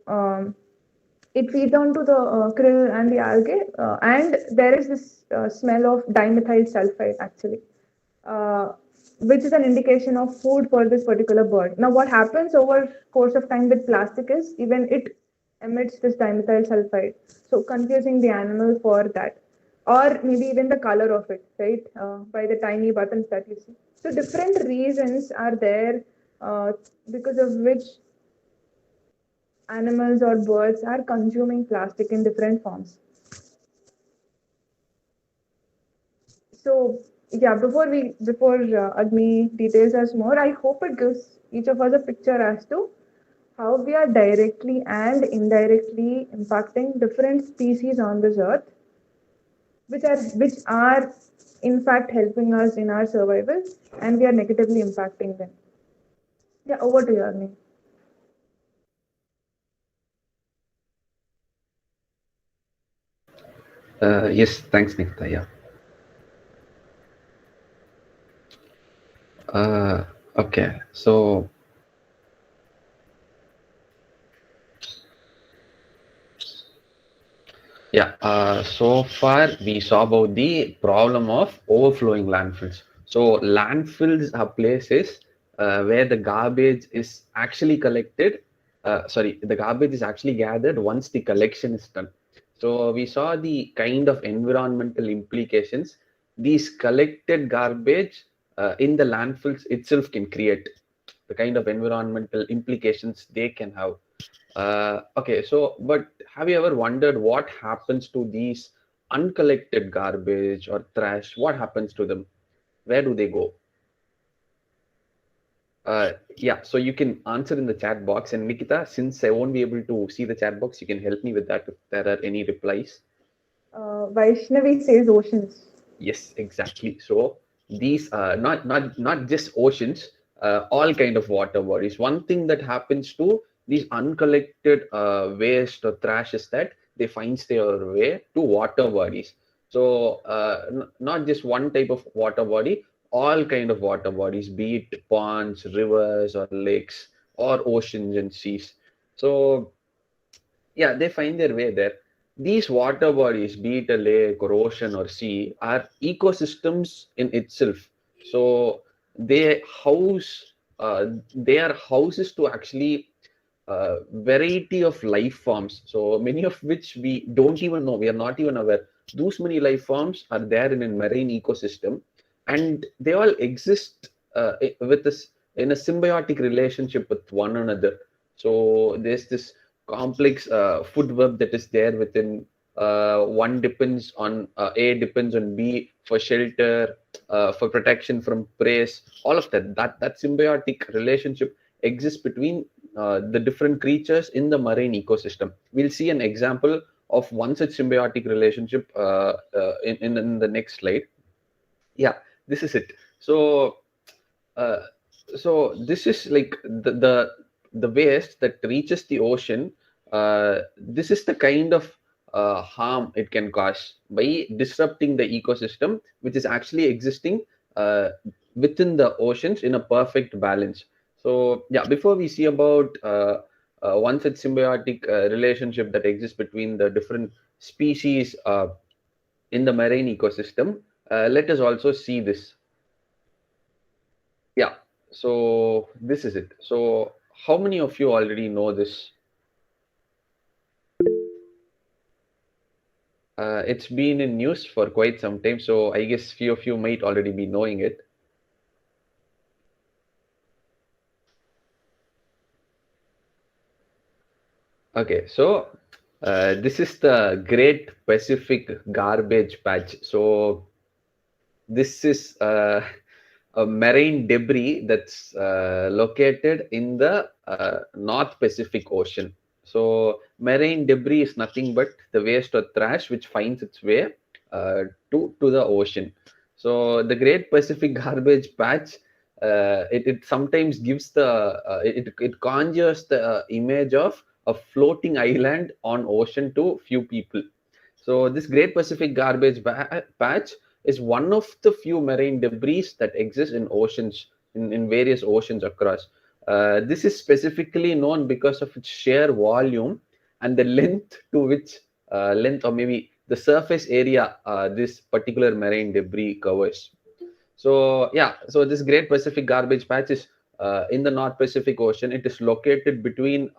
it feeds onto the krill and the algae, and there is this smell of dimethyl sulfide, actually, which is an indication of food for this particular bird. Now, what happens over course of time with plastic is even it emits this dimethyl sulfide, so confusing the animal for that, or maybe even the color of it, right, by the tiny buttons that you see. So different reasons are there because of which animals or birds are consuming plastic in different forms. So yeah, before Agni details us more, I hope it gives each of us a picture as to how we are directly and indirectly impacting different species on this earth, which are in fact helping us in our survival, and we are negatively impacting them. Yeah, over to you, Agni. Yes, thanks, Nikita. Yeah. Okay, so yeah, so far we saw about the problem of overflowing landfills. So landfills are places where the garbage is actually collected. The garbage is actually gathered once the collection is done. So we saw the kind of environmental implications these collected garbage in the landfills itself can create, the kind of environmental implications they can have. Okay, so but have you ever wondered what happens to these uncollected garbage or trash? What happens to them? Where do they go? Yeah, so you can answer in the chat box. And Nikita, since I won't be able to see the chat box, you can help me with that if there are any replies. Vaishnavi says oceans. Yes, exactly. So these not just oceans, all kind of water bodies. One thing that happens to these uncollected waste or trash is that they find their way to water bodies. So not just one type of water body, all kind of water bodies, be it ponds, rivers, or lakes, or oceans and seas. So yeah, they find their way there. These water bodies, be it a lake or ocean or sea, are ecosystems in itself. So they house, they are houses to actually variety of life forms. So many of which we don't even know, we are not even aware. Those many life forms are there in a marine ecosystem, and they all exist with this in a symbiotic relationship with one another. So there's this complex food web that is there within. One depends on A depends on B for shelter, for protection from prey. All of that symbiotic relationship exists between the different creatures in the marine ecosystem. We'll see an example of one such symbiotic relationship in the next slide. Yeah, this is it. So uh, this is like the waste that reaches the ocean. This is the kind of harm it can cause by disrupting the ecosystem, which is actually existing uh, within the oceans in a perfect balance. So yeah, before we see about one such symbiotic relationship that exists between the different species in the marine ecosystem, let us also see this. Yeah, so this is it. So how many of you already know this? It's been in news for quite some time, so I guess few of you might already be knowing it. Okay, so this is the Great Pacific Garbage Patch. So this is a marine debris that's located in the North Pacific Ocean. So marine debris is nothing but the waste or trash which finds its way to the ocean. So the Great Pacific Garbage Patch, it sometimes gives it conjures the image of a floating island on ocean to few people. So this Great Pacific Garbage Patch is one of the few marine debris that exist in oceans, in various oceans across. This is specifically known because of its sheer volume and the length to which, length or maybe the surface area this particular marine debris covers. So yeah, so this Great Pacific Garbage Patch is in the North Pacific Ocean. It is located between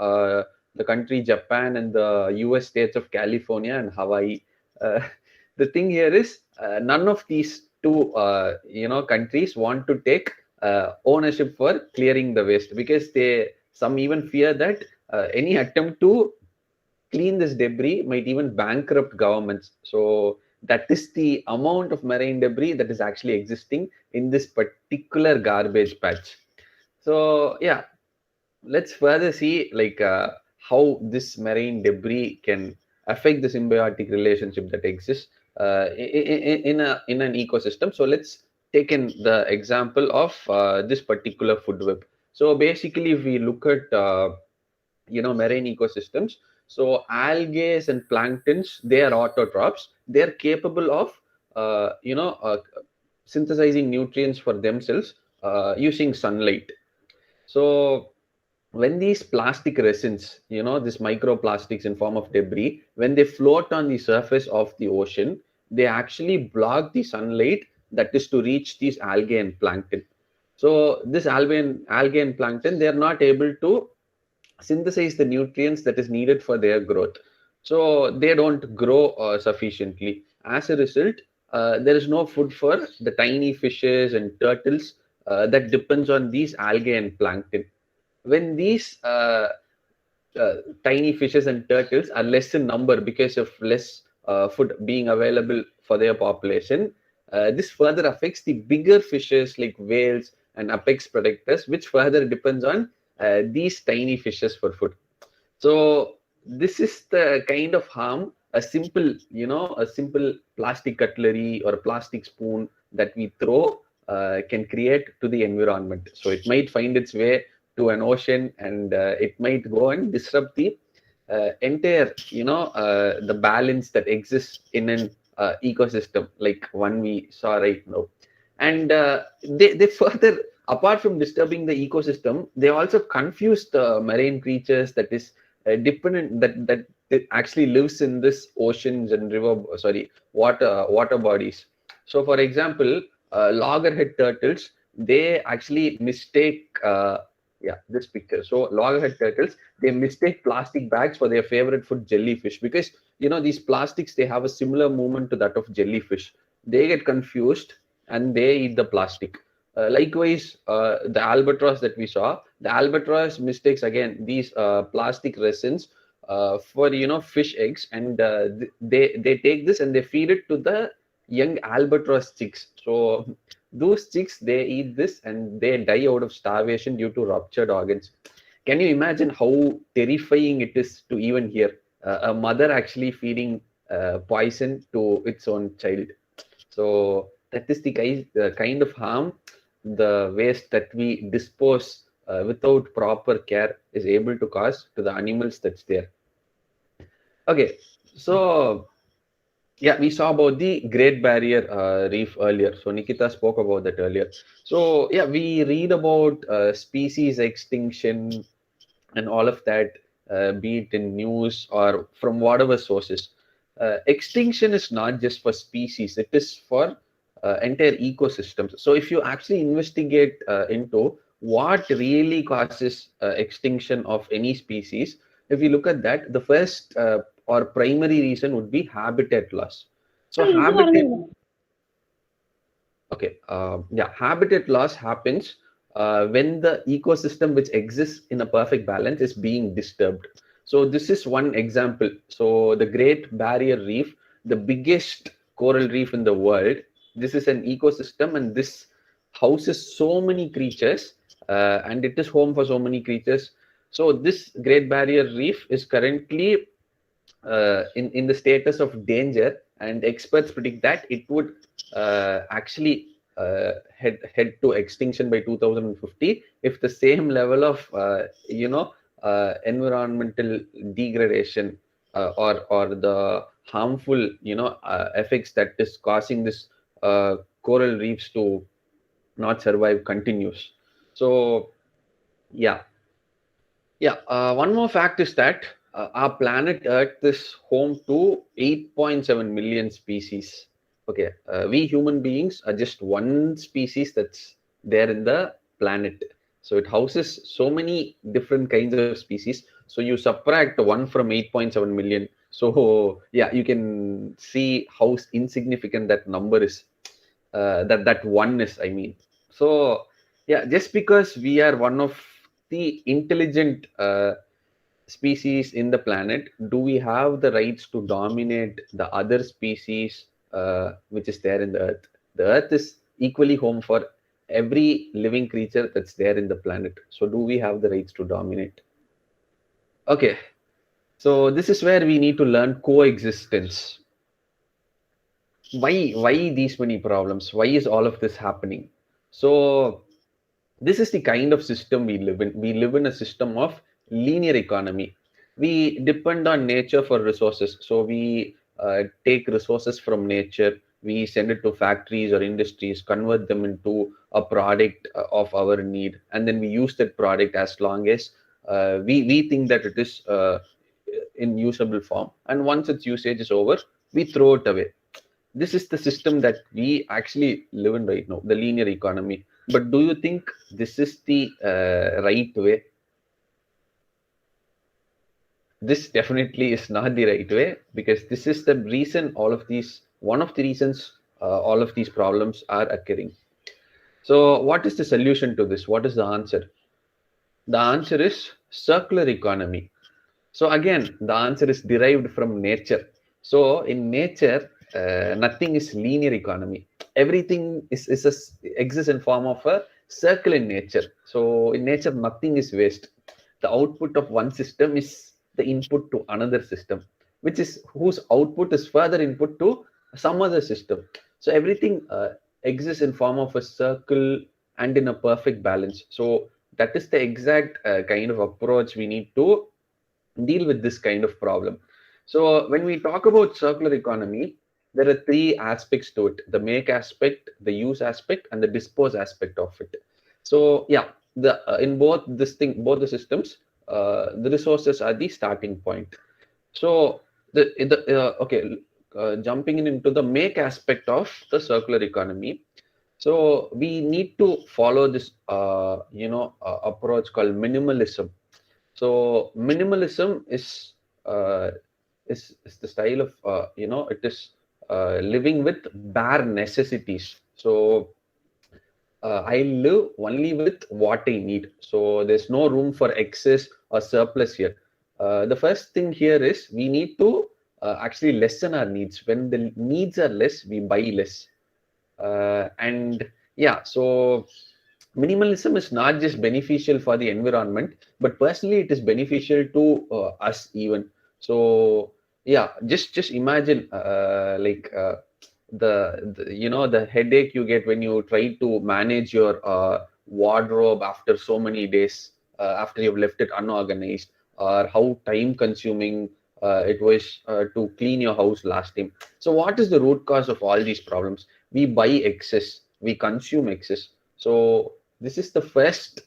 the country Japan and the US states of California and Hawaii. Uh, the thing here is none of these two countries want to take ownership for clearing the waste, because some even fear that any attempt to clean this debris might even bankrupt governments. So that is the amount of marine debris that is actually existing in this particular garbage patch. So yeah, let's further see like how this marine debris can affect the symbiotic relationship that exists in an ecosystem. So let's take in the example of this particular food web. So basically, if we look at marine ecosystems, so algae and planktons, they are autotrophs. They are capable of synthesizing nutrients for themselves using sunlight. So when these plastic resins, these microplastics in form of debris, when they float on the surface of the ocean, they actually block the sunlight that is to reach these algae and plankton. So this algae and plankton, they are not able to synthesize the nutrients that is needed for their growth. So they don't grow sufficiently. As a result, there is no food for the tiny fishes and turtles that depends on these algae and plankton. When these tiny fishes and turtles are less in number because of less food being available for their population, this further affects the bigger fishes like whales and apex predators, which further depends on these tiny fishes for food. So this is the kind of harm a simple, a simple plastic cutlery or a plastic spoon that we throw can create to the environment. So it might find its way to an ocean, and it might go and disrupt the entire, the balance that exists in an ecosystem like one we saw right now. And they further, apart from disturbing the ecosystem, they also confuse the marine creatures that is dependent, that it actually lives in this oceans and water bodies. So for example, loggerhead turtles, they actually mistake this picture. So loggerhead turtles, they mistake plastic bags for their favorite food, jellyfish, because these plastics, they have a similar movement to that of jellyfish. They get confused and they eat the plastic. Likewise, the albatross that we saw, the albatross mistakes again these plastic resins for fish eggs, and they take this and they feed it to the young albatross chicks. So those chicks, they eat this and they die out of starvation due to ruptured organs. Can you imagine how terrifying it is to even hear a mother actually feeding poison to its own child? So that is the kind of harm the waste that we dispose without proper care is able to cause to the animals that's there. Okay, so yeah, we saw about the Great Barrier Reef earlier. So Nikita spoke about that earlier. So yeah, we read about species extinction and all of that, be it in news or from whatever sources. Extinction is not just for species; it is for entire ecosystems. So if you actually investigate into what really causes extinction of any species, if you look at that, the first or primary reason would be habitat loss. So habitat loss happens when the ecosystem which exists in a perfect balance is being disturbed. So this is one example. So the Great Barrier Reef, the biggest coral reef in the world, this is an ecosystem, and this houses so many creatures, and it is home for so many creatures. So this Great Barrier Reef is currently in the status of danger, and experts predict that it would actually head to extinction by 2050 if the same level of environmental degradation or the harmful effects that is causing this coral reefs to not survive continues. So yeah. One more fact is that our planet Earth is home to 8.7 million species. Okay, we human beings are just one species that's there in the planet. So it houses so many different kinds of species. So you subtract one from 8.7 million. So yeah, you can see how insignificant that number is. That one is, I mean. So yeah, just because we are one of the intelligent species in the planet, do we have the rights to dominate the other species which is there in the earth? The earth is equally home for every living creature that's there in the planet. So do we have the rights to dominate? Okay, so this is where we need to learn coexistence. Why these many problems? Why is all of this happening? So this is the kind of system we live in. We live in a system of linear economy. We depend on nature for resources. So we take resources from nature, we send it to factories or industries, convert them into a product of our need, and then we use that product as long as we think that it is in usable form. And once its usage is over, we throw it away. This is the system that we actually live in right now, the linear economy. But do you think this is the right way? This definitely is not the right way, because this is the reason one of the reasons all of these problems are occurring. So what is the solution to this? What is the answer? The answer is circular economy. So again, the answer is derived from nature. So in nature, nothing is linear economy. Everything exists in form of a circle in nature. So in nature, nothing is waste. The output of one system is the input to another system. which is whose output is further input to some other system. So everything exists in form of a circle and in a perfect balance. So that is the exact kind of approach we need to deal with this kind of problem. So when we talk about circular economy, there are three aspects to it: the make aspect, the use aspect, and the dispose aspect of it. So yeah, the in both the systems, the resources are the starting point. So jumping into the make aspect of the circular economy. So we need to follow this approach called minimalism. So minimalism uh, is the style of it is living with bare necessities. So I live only with what I need. So there's no room for excess or surplus here. The first thing here is we need to actually lessen our needs. When the needs are less, we buy less. And yeah, so minimalism is not just beneficial for the environment, but personally, it is beneficial to us even. So yeah, just imagine the headache you get when you try to manage your wardrobe after so many days after you've left it unorganized, or how time consuming it was to clean your house last time. So what is the root cause of all these problems? We buy excess, we consume excess. So this is the first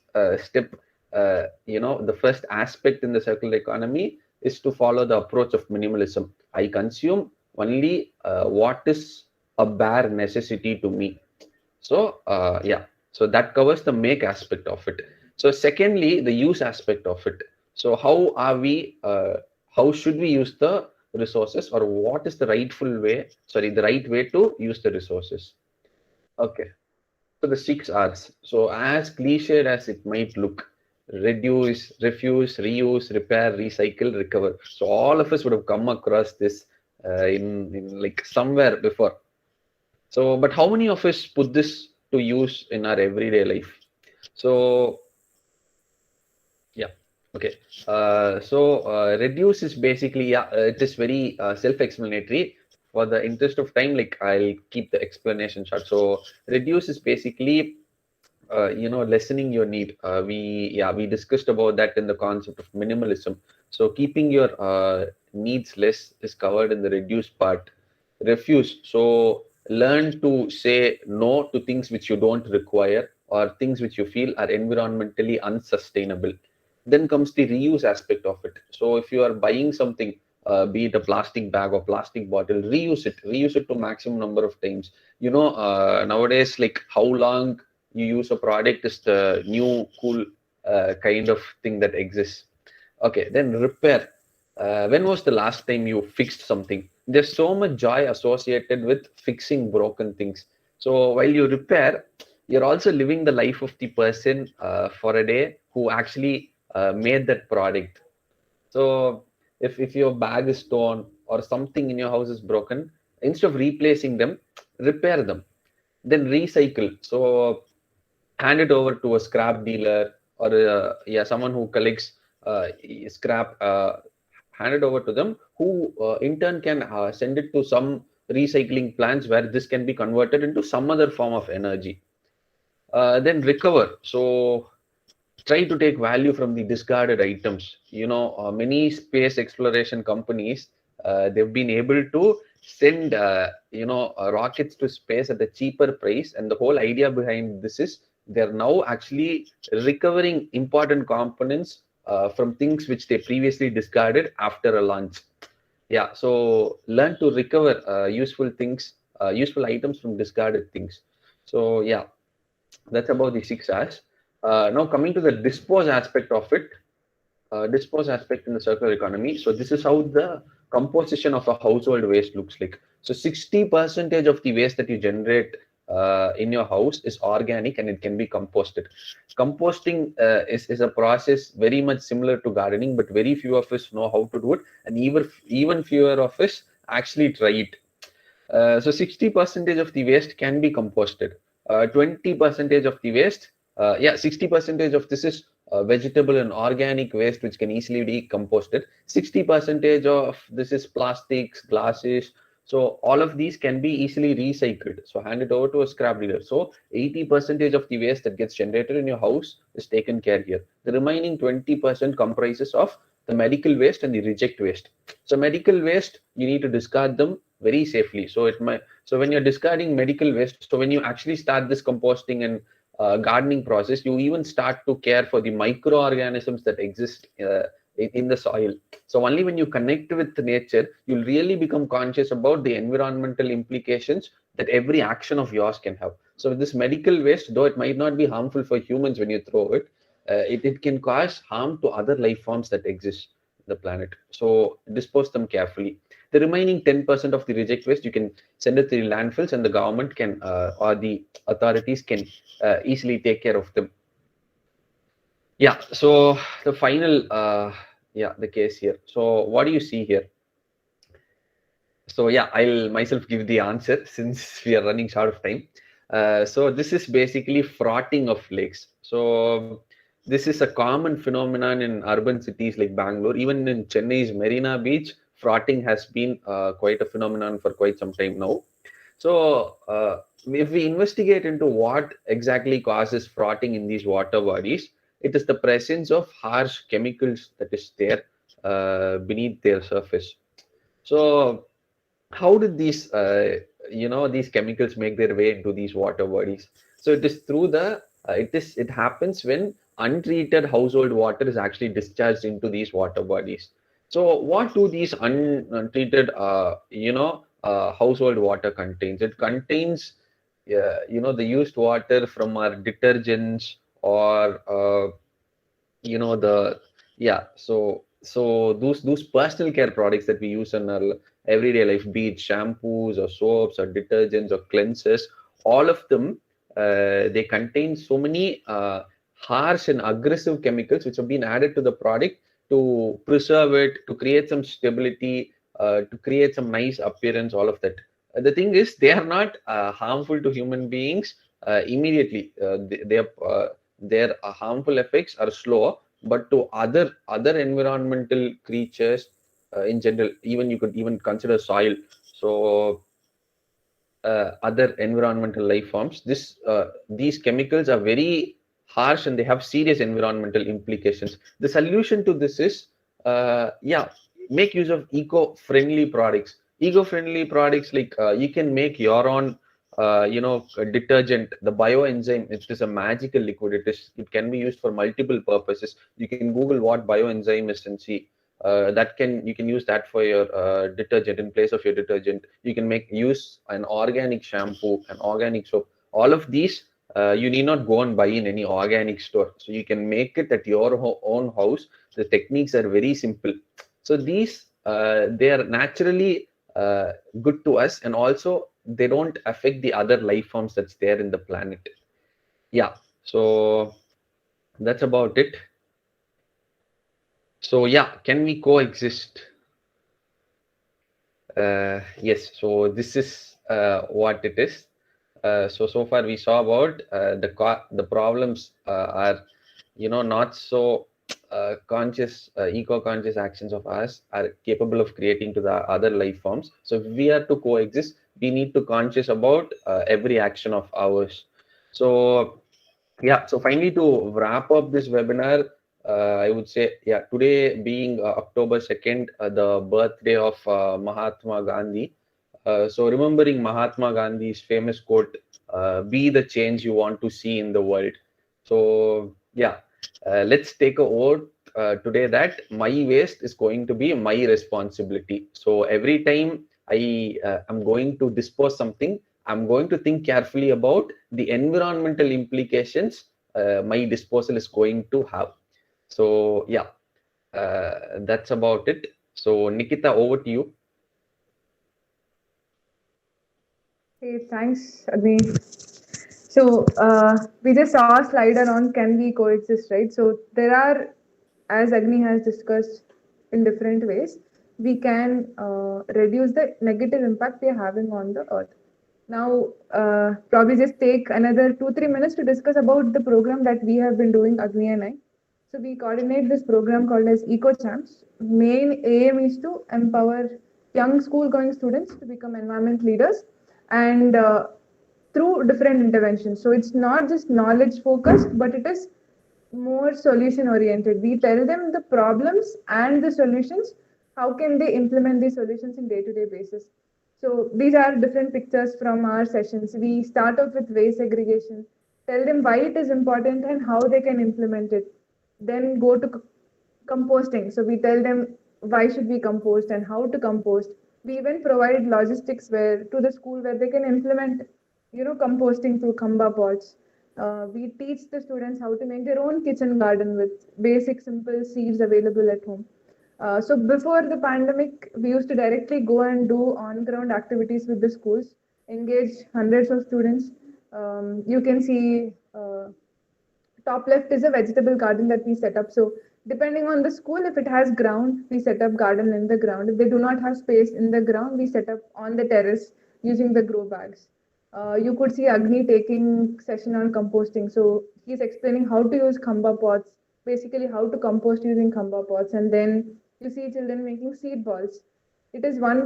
step. The first aspect in the circular economy is to follow the approach of minimalism. I consume only what is a bare necessity to me. So so that covers the make aspect of it. So secondly, the use aspect of it. So how should we use the resources, or what is the the right way to use the resources? Okay. So the 6 R's. So as cliched as it might look: reduce, refuse, reuse, repair, recycle, recover. So all of us would have come across this in like somewhere before. So, but how many of us put this to use in our everyday life? So, yeah, okay. Reduce is basically, it is very self-explanatory. For the interest of time, like I'll keep the explanation short. So, reduce is basically lessening your need. We discussed about that in the concept of minimalism. So keeping your needs less is covered in the reduced part. Refuse, so learn to say no to things which you don't require, or things which you feel are environmentally unsustainable. Then comes the reuse aspect of it. So if you are buying something, be it a plastic bag or plastic bottle, reuse it to maximum number of times. Nowadays, like how long you use a product is the new cool kind of thing that exists. Okay, then repair. When was the last time you fixed something? There's so much joy associated with fixing broken things. So while you repair, you're also living the life of the person for a day who actually made that product. So if your bag is torn or something in your house is broken, instead of replacing them, repair them. Then recycle. So hand it over to a scrap dealer, or someone who collects scrap. Hand it over to them, who in turn can send it to some recycling plants where this can be converted into some other form of energy. Then recover. So try to take value from the discarded items. Many space exploration companies, they've been able to send rockets to space at a cheaper price, and the whole idea behind this is they're now actually recovering important components from things which they previously discarded after a launch. Yeah, so learn to recover useful items from discarded things. So yeah, that's about the 6 R's. Now coming to the dispose aspect in the circular economy. So this is how the composition of a household waste looks like. So 60% of the waste that you generate in your house is organic, and it can be composted. Composting is a process very much similar to gardening, but very few of us know how to do it, and even fewer of us actually try it. So 60% of the waste can be composted. 20% of the waste, 60% of this is vegetable and organic waste which can easily be composted. 60% of this is plastics, glasses. So all of these can be easily recycled. So hand it over to a scrap dealer. So 80% of the waste that gets generated in your house is taken care here. The remaining 20% comprises of the medical waste and the reject waste. So medical waste, you need to discard them very safely. So when you're discarding medical waste, so when you actually start this composting and gardening process, you even start to care for the microorganisms that exist in the soil. So only when you connect with nature, you'll really become conscious about the environmental implications that every action of yours can have. So this medical waste, though it might not be harmful for humans when you throw it, it can cause harm to other life forms that exist on the planet. So dispose them carefully. The remaining 10% of the reject waste, you can send it to the landfills, and the government can or the authorities can easily take care of them. Yeah, so the final, the case here. So what do you see here? So yeah, I'll myself give the answer since we are running short of time. So this is basically frotting of lakes. So this is a common phenomenon in urban cities like Bangalore. Even in Chennai's Marina Beach, frotting has been quite a phenomenon for quite some time now. So if we investigate into what exactly causes frotting in these water bodies, it is the presence of harsh chemicals that is there beneath their surface. So how did these chemicals make their way into these water bodies? So it is through it happens when untreated household water is actually discharged into these water bodies. So what do these untreated household water contains? It contains the used water from our detergents, or the yeah so those personal care products that we use in our everyday life, be it shampoos or soaps or detergents or cleansers, all of them, they contain so many harsh and aggressive chemicals which have been added to the product to preserve it, to create some stability, to create some nice appearance, all of that. The thing is, they are not harmful to human beings immediately. Their harmful effects are slow, but to other environmental creatures in general, even you could even consider soil. So other environmental life forms, these chemicals are very harsh and they have serious environmental implications. The solution to this is make use of eco-friendly products. Eco-friendly products, like you can make your own detergent. The bioenzyme, it is a magical liquid. It can be used for multiple purposes. You can Google what bioenzyme is and see. You can use that for your detergent. In place of your detergent, you can use an organic shampoo, an organic soap. All of these you need not go and buy in any organic store. So you can make it at your own house. The techniques are very simple. So these they are naturally good to us, and also they don't affect the other life forms that's there in the planet. Yeah, so that's about it. So yeah, can we coexist? Yes, so this is what it is. So far we saw about the problems are not so conscious, eco-conscious actions of us are capable of creating to the other life forms. So if we are to coexist, we need to conscious about every action of ours. So yeah, so finally, to wrap up this webinar, I would say, today being October 2nd, the birthday of Mahatma Gandhi. So remembering Mahatma Gandhi's famous quote, be the change you want to see in the world. So yeah, let's take a oath today that my waste is going to be my responsibility. So every time I am going to dispose something, I'm going to think carefully about the environmental implications my disposal is going to have. So yeah, that's about it. So Nikita, over to you. Hey, thanks, Agni. So we just saw a slider on can we coexist, right? So there are, as Agni has discussed in different ways, we can reduce the negative impact we are having on the earth. Now, probably just take another 2-3 minutes to discuss about the program that we have been doing, Agni and I. So we coordinate this program called as EcoChamps. Main aim is to empower young school-going students to become environment leaders, and through different interventions. So it's not just knowledge focused, but it is more solution oriented. We tell them the problems and the solutions. How can they implement these solutions in day-to-day basis? So these are different pictures from our sessions. We start off with waste segregation, tell them why it is important and how they can implement it. Then go to composting. So we tell them why should we compost and how to compost. We even provide logistics where to the school where they can implement, composting through Khamba pots. We teach the students how to make their own kitchen garden with basic, simple seeds available at home. So before the pandemic, we used to directly go and do on-ground activities with the schools, engage hundreds of students. You can see top left is a vegetable garden that we set up. So depending on the school, if it has ground, we set up garden in the ground. If they do not have space in the ground, we set up on the terrace using the grow bags. You could see Agni taking session on composting. So he's explaining how to use khamba pots, basically how to compost using khamba pots. And then you see children making seed balls. It is one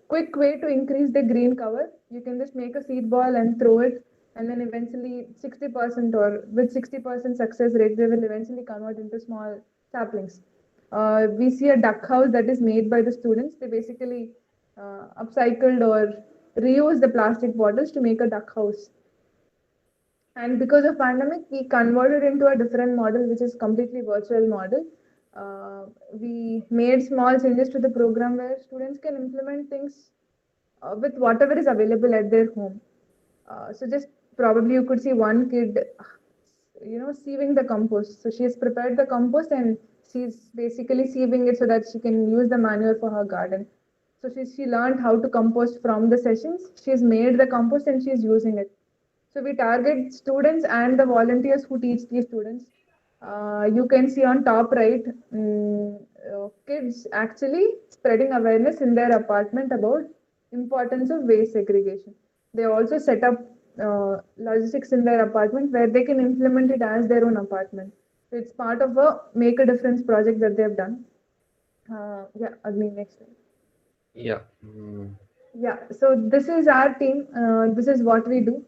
quick way to increase the green cover. You can just make a seed ball and throw it, and then eventually 60% or with 60% success rate, they will eventually convert into small saplings. We see a duck house that is made by the students. They basically upcycled or reuse the plastic bottles to make a duck house. And because of pandemic, we converted into a different model, which is completely virtual model. We made small changes to the program where students can implement things with whatever is available at their home. So just probably you could see one kid, sieving the compost. So she has prepared the compost and she's basically sieving it so that she can use the manure for her garden. So she learned how to compost from the sessions. She's made the compost and she's using it. So we target students and the volunteers who teach these students. You can see on top right, kids actually spreading awareness in their apartment about importance of waste segregation. They also set up logistics in their apartment where they can implement it as their own apartment. So it's part of a make a difference project that they've done. Agni, next slide. Yeah. Yeah, so this is our team. This is what we do.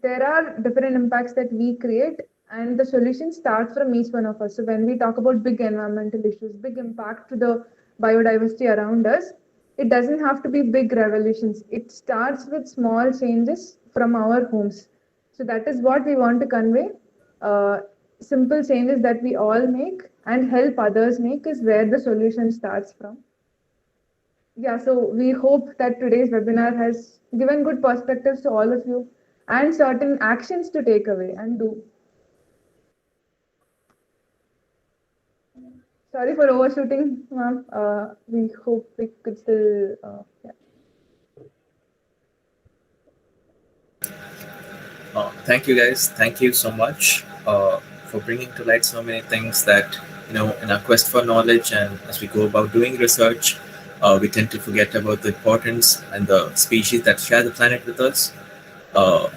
There are different impacts that we create, and the solution starts from each one of us. So when we talk about big environmental issues, big impact to the biodiversity around us, it doesn't have to be big revolutions. It starts with small changes from our homes. So that is what we want to convey. Simple changes that we all make and help others make is where the solution starts from. Yeah, so we hope that today's webinar has given good perspectives to all of you and certain actions to take away and do. Sorry for overshooting, ma'am. We hope we could still, Thank you guys. Thank you so much for bringing to light so many things that, in our quest for knowledge and as we go about doing research, we tend to forget about the importance and the species that share the planet with us.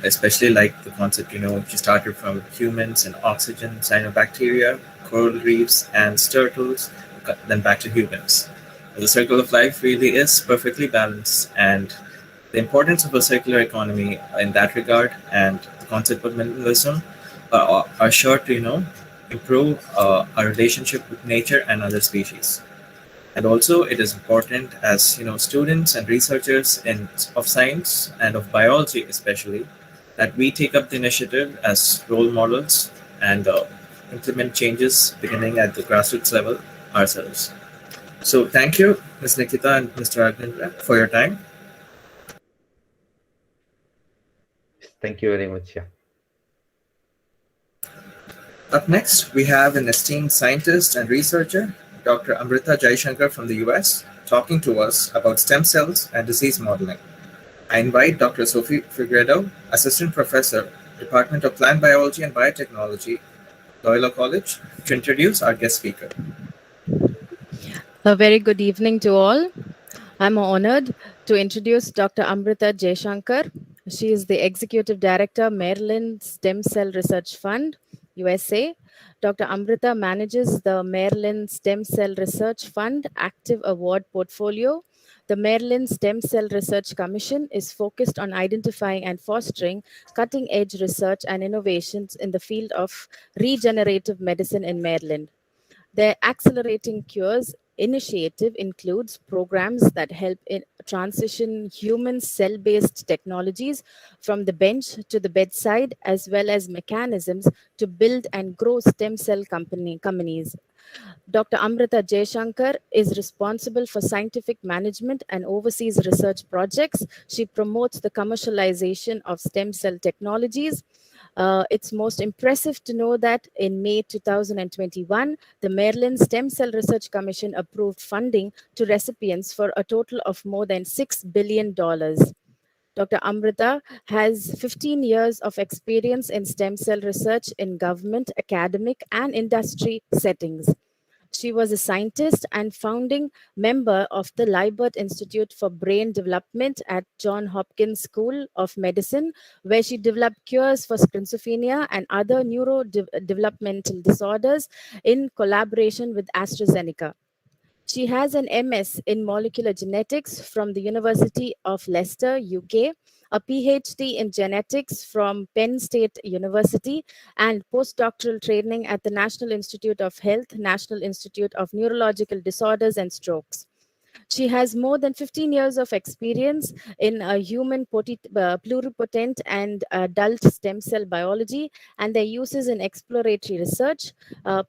Especially like the concept, which started from humans and oxygen, cyanobacteria, coral reefs, and turtles, then back to humans. The circle of life really is perfectly balanced, and the importance of a circular economy in that regard and the concept of minimalism are sure to, improve our relationship with nature and other species. And also, it is important as students and researchers of science and of biology, especially, that we take up the initiative as role models and implement changes beginning at the grassroots level ourselves. So, thank you, Ms. Nikita and Mr. Agninra, for your time. Thank you very much. Yeah. Up next, we have an esteemed scientist and researcher, Dr. Amrita Jaishankar from the US, talking to us about stem cells and disease modeling. I invite Dr. Sophie Figueredo, Assistant Professor, Department of Plant Biology and Biotechnology, Loyola College, to introduce our guest speaker. A very good evening to all. I'm honored to introduce Dr. Amrita Jaishankar. She is the Executive Director, Maryland Stem Cell Research Fund, USA. Dr. Amrita manages the Maryland Stem Cell Research Fund Active Award portfolio. The Maryland Stem Cell Research Commission is focused on identifying and fostering cutting edge research and innovations in the field of regenerative medicine in Maryland. Their Accelerating Cures initiative includes programs that help in transition human cell-based technologies from the bench to the bedside, as well as mechanisms to build and grow stem cell companies. Dr. Amrita Jaishankar is responsible for scientific management and oversees research projects. She promotes the commercialization of stem cell technologies. It's most impressive to know that in May 2021, the Maryland Stem Cell Research Commission approved funding to recipients for a total of more than $6 billion. Dr. Amrita has 15 years of experience in stem cell research in government, academic, and industry settings. She was a scientist and founding member of the Liebert Institute for Brain Development at Johns Hopkins School of Medicine, where she developed cures for schizophrenia and other neurodevelopmental disorders in collaboration with AstraZeneca. She has an MS in molecular genetics from the University of Leicester, UK, a PhD in genetics from Penn State University, and postdoctoral training at the National Institute of Health, National Institute of Neurological Disorders and Strokes. She has more than 15 years of experience in human pluripotent and adult stem cell biology and their uses in exploratory research,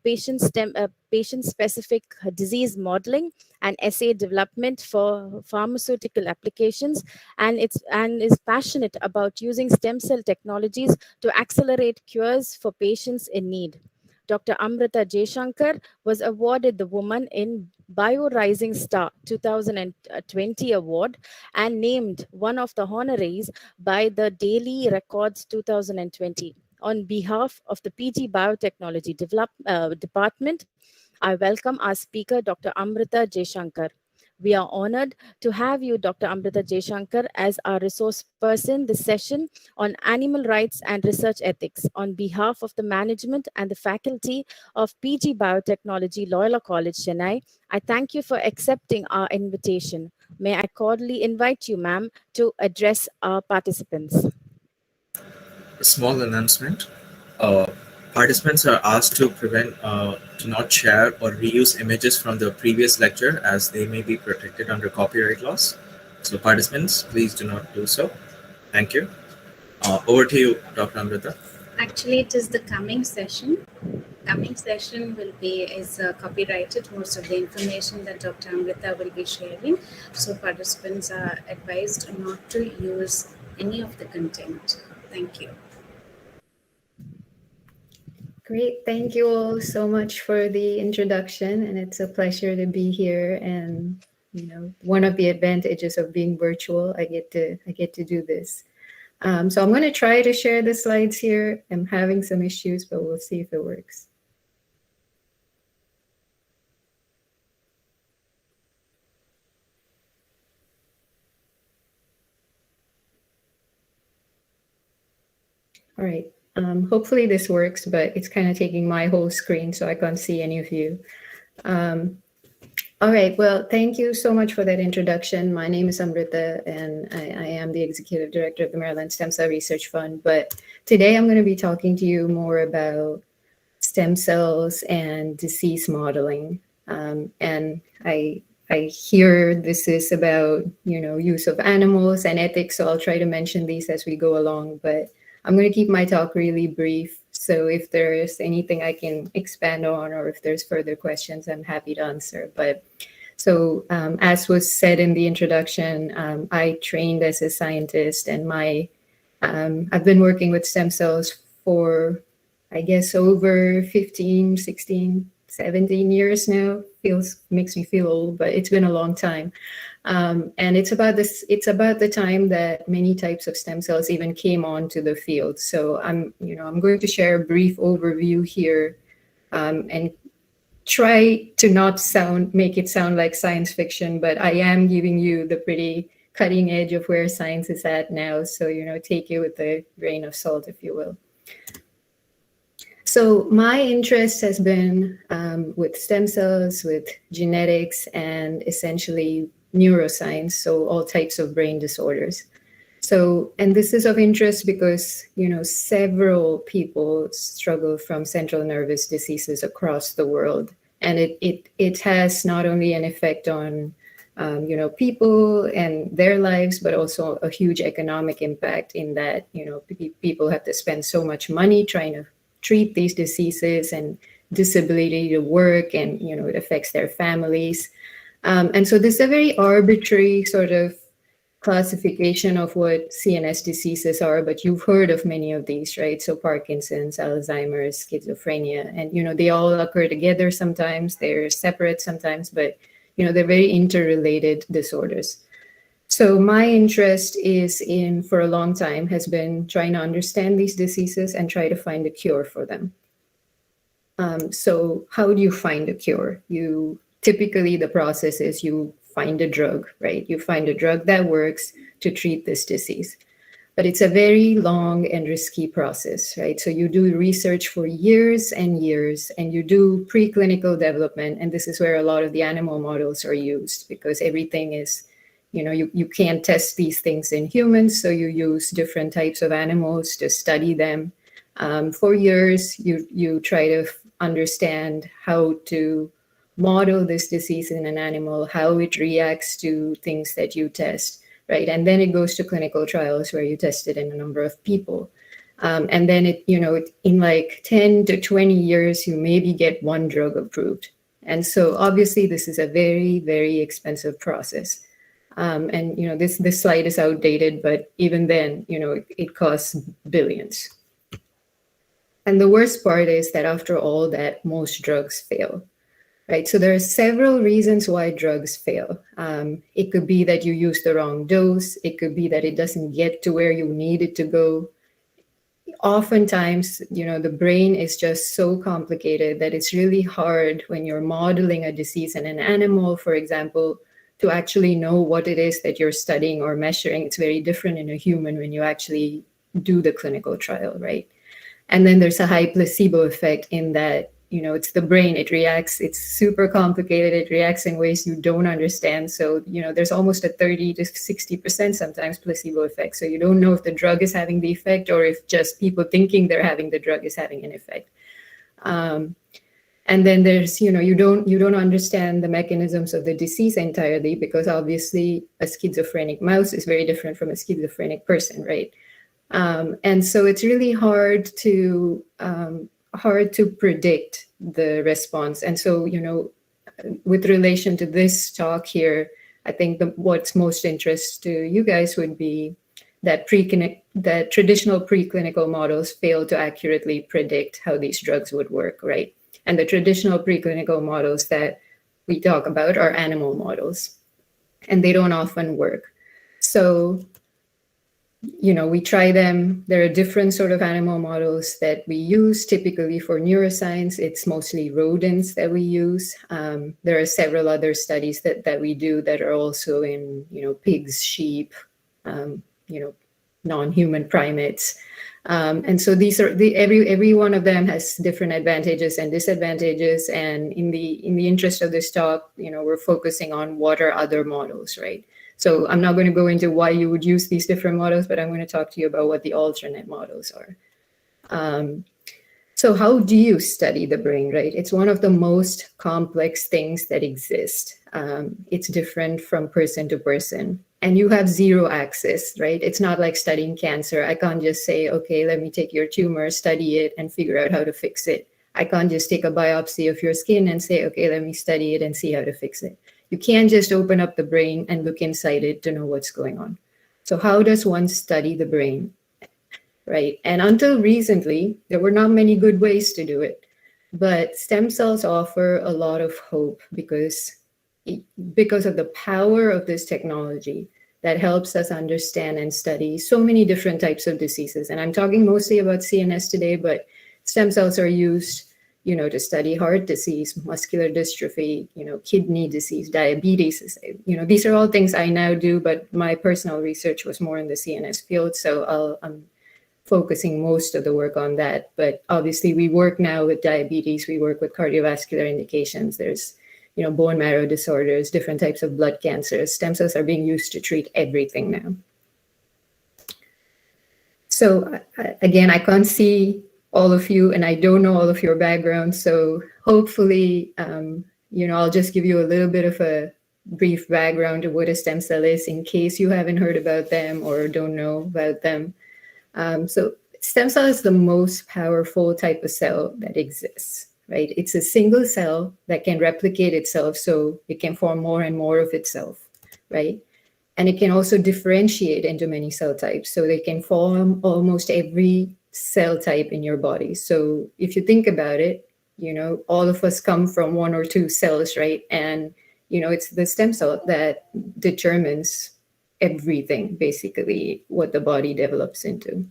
patient-specific disease modeling, and assay development for pharmaceutical applications, and is passionate about using stem cell technologies to accelerate cures for patients in need. Dr. Amrita Jaishankar was awarded the Woman in Bio Rising Star 2020 award and named one of the honorees by the Daily Records 2020. On behalf of the PG Biotechnology Department, I welcome our speaker, Dr. Amrita Jaishankar. We are honored to have you, Dr. Amrita Jaishankar, as our resource person this session on animal rights and research ethics. On behalf of the management and the faculty of PG Biotechnology, Loyola College, Chennai, I thank you for accepting our invitation. May I cordially invite you, ma'am, to address our participants. A small announcement. Participants are asked to to not share or reuse images from the previous lecture as they may be protected under copyright laws. So participants, please do not do so. Thank you. Over to you, Dr. Amrita. Actually, it is the coming session. Coming session is copyrighted. Most of the information that Dr. Amrita will be sharing. So participants are advised not to use any of the content. Thank you. Great. Thank you all so much for the introduction. And it's a pleasure to be here. And, you know, one of the advantages of being virtual, I get to do this. So I'm going to try to share the slides here. I'm having some issues, but we'll see if it works. All right. Hopefully this works, but it's kind of taking my whole screen, so I can't see any of you. All right. Well, thank you so much for that introduction. My name is Amrita, and I am the Executive Director of the Maryland Stem Cell Research Fund. But today I'm going to be talking to you more about stem cells and disease modeling. And I hear this is about, you know, use of animals and ethics, so I'll try to mention these as we go along. But I'm going to keep my talk really brief. So if there is anything I can expand on, or if there's further questions, I'm happy to answer. But so as was said in the introduction, I trained as a scientist, and I've been working with stem cells for, I guess, over 15, 16, 17 years now. Makes me feel old, but it's been a long time. And it's about the time that many types of stem cells even came onto the field. So I'm going to share a brief overview here, and try to not make it sound like science fiction, but I am giving you the pretty cutting edge of where science is at now. So, you know, take it with a grain of salt, if you will. So my interest has been with stem cells, with genetics, and essentially neuroscience, so all types of brain disorders. So, and this is of interest because, several people struggle from central nervous diseases across the world. And it has not only an effect on, people and their lives, but also a huge economic impact in that, people have to spend so much money trying to treat these diseases and disability to work, and, it affects their families. And so this is a very arbitrary sort of classification of what CNS diseases are, but you've heard of many of these, right? So Parkinson's, Alzheimer's, schizophrenia, and they all occur together sometimes, they're separate sometimes, but they're very interrelated disorders. So my interest for a long time, has been trying to understand these diseases and try to find a cure for them. So how do you find a cure? Typically the process is you find a drug, right? You find a drug that works to treat this disease. But it's a very long and risky process, right? So you do research for years and years, and you do preclinical development. And this is where a lot of the animal models are used, because everything is, you can't test these things in humans. So you use different types of animals to study them. For years, you try to understand how to model this disease in an animal, how it reacts to things that you test, right? And then it goes to clinical trials where you test it in a number of people. And then in like 10 to 20 years, you maybe get one drug approved. And so obviously this is a very, very expensive process. And this slide is outdated, but even then, it costs billions. And the worst part is that after all that, most drugs fail. Right. So there are several reasons why drugs fail. It could be that you use the wrong dose. It could be that it doesn't get to where you need it to go. Oftentimes, the brain is just so complicated that it's really hard when you're modeling a disease in an animal, for example, to actually know what it is that you're studying or measuring. It's very different in a human when you actually do the clinical trial, right? And then there's a high placebo effect in that, it's the brain, it reacts, it's super complicated, it reacts in ways you don't understand. So, there's almost a 30 to 60% sometimes placebo effect. So you don't know if the drug is having the effect or if just people thinking they're having the drug is having an effect. And then there's, you don't understand the mechanisms of the disease entirely, because obviously a schizophrenic mouse is very different from a schizophrenic person, right? And so it's really hard to predict the response. And so, with relation to this talk here, I think what's most interest to you guys would be that traditional preclinical models fail to accurately predict how these drugs would work, right? And the traditional preclinical models that we talk about are animal models, and they don't often work. So, we try them. There are different sort of animal models that we use. Typically for neuroscience, it's mostly rodents that we use. There are several other studies that we do that are also in, pigs, sheep, non-human primates. And so these are every one of them has different advantages and disadvantages. And in the interest of this talk, we're focusing on what are other models, right? So I'm not going to go into why you would use these different models, but I'm going to talk to you about what the alternate models are. So how do you study the brain, right? It's one of the most complex things that exist. It's different from person to person, and you have zero access, right? It's not like studying cancer. I can't just say, okay, let me take your tumor, study it, and figure out how to fix it. I can't just take a biopsy of your skin and say, okay, let me study it and see how to fix it. You can't just open up the brain and look inside it to know what's going on. So how does one study the brain, right? And until recently, there were not many good ways to do it. But stem cells offer a lot of hope because of the power of this technology that helps us understand and study so many different types of diseases. And I'm talking mostly about CNS today, but stem cells are used to study heart disease, muscular dystrophy, kidney disease, diabetes. These are all things I now do, but my personal research was more in the CNS field. So focusing most of the work on that. But obviously we work now with diabetes, we work with cardiovascular indications. There's, bone marrow disorders, different types of blood cancers. Stem cells are being used to treat everything now. So again, I can't see all of you and I don't know all of your backgrounds. So hopefully, I'll just give you a little bit of a brief background of what a stem cell is in case you haven't heard about them or don't know about them. So stem cell is the most powerful type of cell that exists, right? It's a single cell that can replicate itself, so it can form more and more of itself, right? And it can also differentiate into many cell types. So they can form almost every cell type in your body. So if you think about it, all of us come from one or two cells, right? And, it's the stem cell that determines everything, basically, what the body develops into.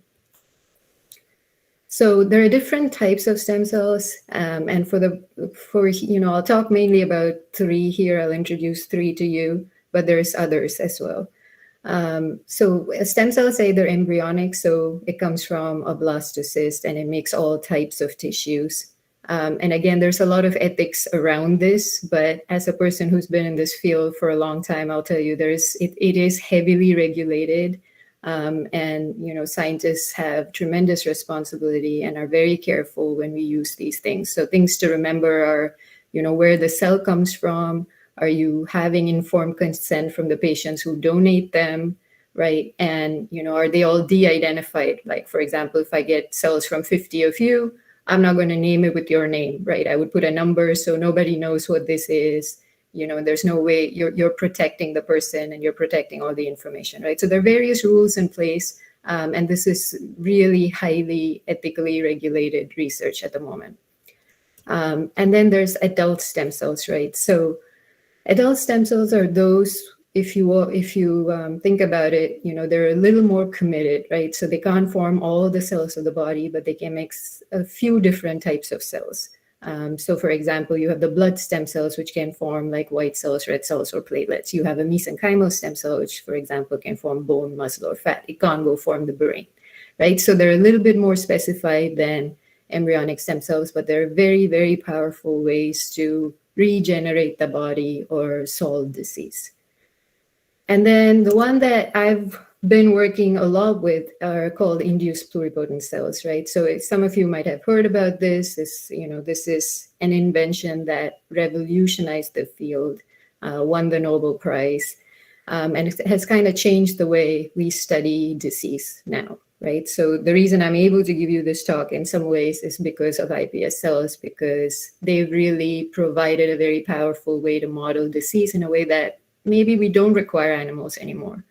So there are different types of stem cells, and I'll talk mainly about 3 here. I'll introduce 3 to you, but there's others as well. So a stem cell is either embryonic, so it comes from a blastocyst and it makes all types of tissues. And again, there's a lot of ethics around this, but as a person who's been in this field for a long time, I'll tell you it is heavily regulated. And scientists have tremendous responsibility and are very careful when we use these things. So things to remember are, where the cell comes from. Are you having informed consent from the patients who donate them, right? And, are they all de-identified? Like, for example, if I get cells from 50 of you, I'm not going to name it with your name, right? I would put a number so nobody knows what this is. There's no way you're protecting the person and you're protecting all the information, right? So there are various rules in place, and this is really highly ethically regulated research at the moment. And then there's adult stem cells, right? So adult stem cells are those, if you think about it, they're a little more committed, right? So they can't form all the cells of the body, but they can make a few different types of cells. So for example, you have the blood stem cells, which can form like white cells, red cells, or platelets. You have a mesenchymal stem cell, which, for example, can form bone, muscle, or fat. It can't go form the brain, right? So they're a little bit more specified than embryonic stem cells, but they're very, very powerful ways to regenerate the body or solve disease. And then the one that I've been working a lot with are called induced pluripotent cells, right? So some of you might have heard about this. This is an invention that revolutionized the field, won the Nobel Prize, and it has kind of changed the way we study disease now, right? So the reason I'm able to give you this talk in some ways is because of iPS cells, because they really provided a very powerful way to model disease in a way that maybe we don't require animals anymore.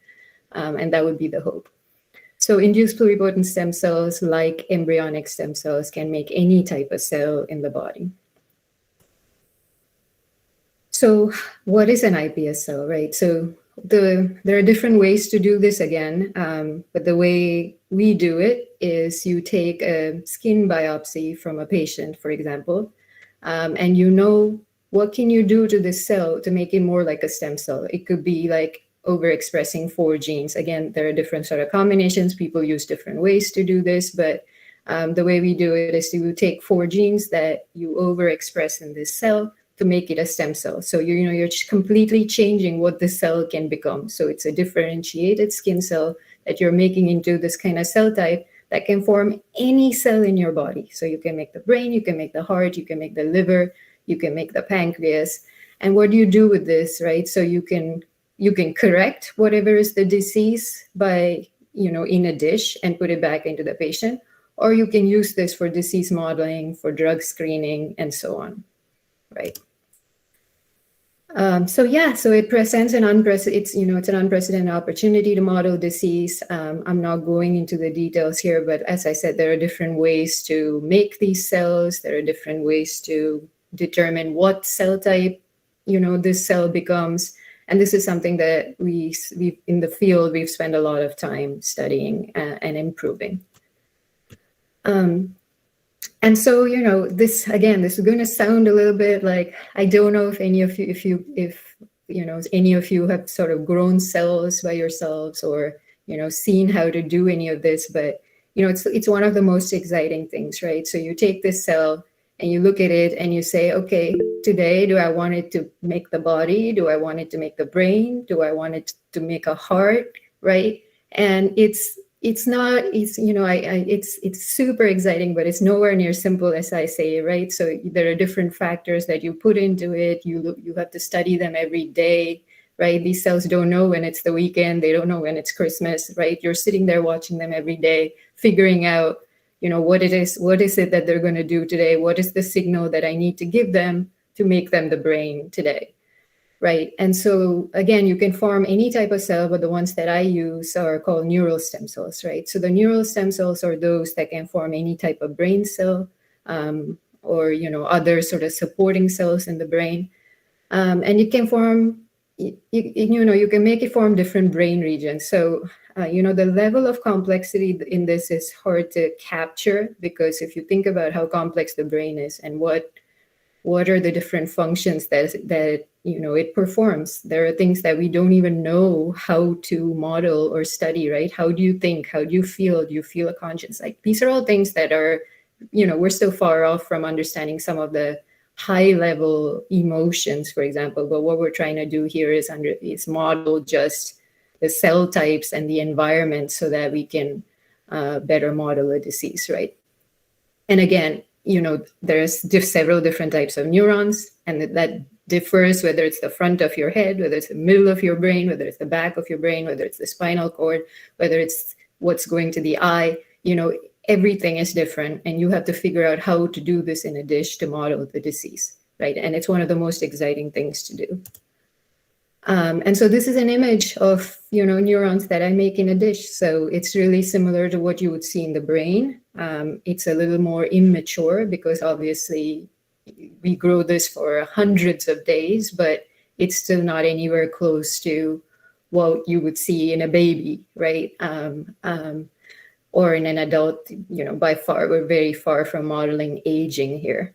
And that would be the hope. So induced pluripotent stem cells, like embryonic stem cells, can make any type of cell in the body. So what is an iPS cell, right? So there are different ways to do this again, but the way we do it is you take a skin biopsy from a patient, for example, and what can you do to this cell to make it more like a stem cell? It could be like overexpressing 4 genes. Again, there are different sort of combinations. People use different ways to do this, but the way we do it is to take 4 genes that you overexpress in this cell to make it a stem cell. So you're completely changing what the cell can become. So it's a differentiated skin cell that you're making into this kind of cell type that can form any cell in your body. So you can make the brain, you can make the heart, you can make the liver, you can make the pancreas. And what do you do with this, right? So you can correct whatever is the disease by, in a dish and put it back into the patient, or you can use this for disease modeling, for drug screening, and so on, right? So it presents an unprecedented opportunity to model disease. I'm not going into the details here, but as I said, there are different ways to make these cells. There are different ways to determine what cell type, this cell becomes. And this is something that we in the field, we've spent a lot of time studying and improving. And so, this is going to sound a little bit like, I don't know if any of you have sort of grown cells by yourselves or, seen how to do any of this, but it's one of the most exciting things, right? So you take this cell and you look at it and you say, okay, today, do I want it to make the body? Do I want it to make the brain? Do I want it to make a heart, right? And it's not, it's super exciting, but it's nowhere near simple as I say, right? So there are different factors that you put into it. You have to study them every day, right? These cells don't know when it's the weekend. They don't know when it's Christmas, right? You're sitting there watching them every day, figuring out, what it is that they're going to do today? What is the signal that I need to give them to make them the brain today, right? And so again, you can form any type of cell, but the ones that I use are called neural stem cells, right? So the neural stem cells are those that can form any type of brain cell, or other sort of supporting cells in the brain, and it can form. You can make it form different brain regions. So, the level of complexity in this is hard to capture, because if you think about how complex the brain is and what are the different functions that it performs, there are things that we don't even know how to model or study, right? How do you think? How do you feel? Do you feel a conscience? Like, these are all things that are, we're still far off from understanding some of the high level emotions, for example. But what we're trying to do here is model just the cell types and the environment so that we can better model a disease, right? And again, there's several different types of neurons, and that differs whether it's the front of your head, whether it's the middle of your brain, whether it's the back of your brain, whether it's the spinal cord, whether it's what's going to the eye. Everything is different, and you have to figure out how to do this in a dish to model the disease, right? And it's one of the most exciting things to do. And so this is an image of, neurons that I make in a dish. So it's really similar to what you would see in the brain. It's a little more immature because obviously we grow this for hundreds of days, but it's still not anywhere close to what you would see in a baby, right? Or in an adult, by far, we're very far from modeling aging here.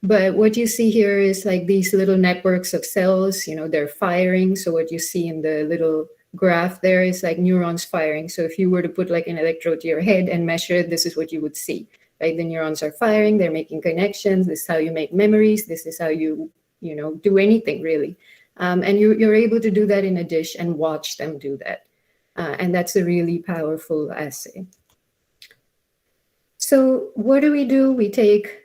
But what you see here is like these little networks of cells, they're firing. So what you see in the little graph there is like neurons firing. So if you were to put like an electrode to your head and measure it, this is what you would see, right? The neurons are firing, they're making connections. This is how you make memories. This is how you do anything really. And you're able to do that in a dish and watch them do that. And that's a really powerful assay. So what do? We take,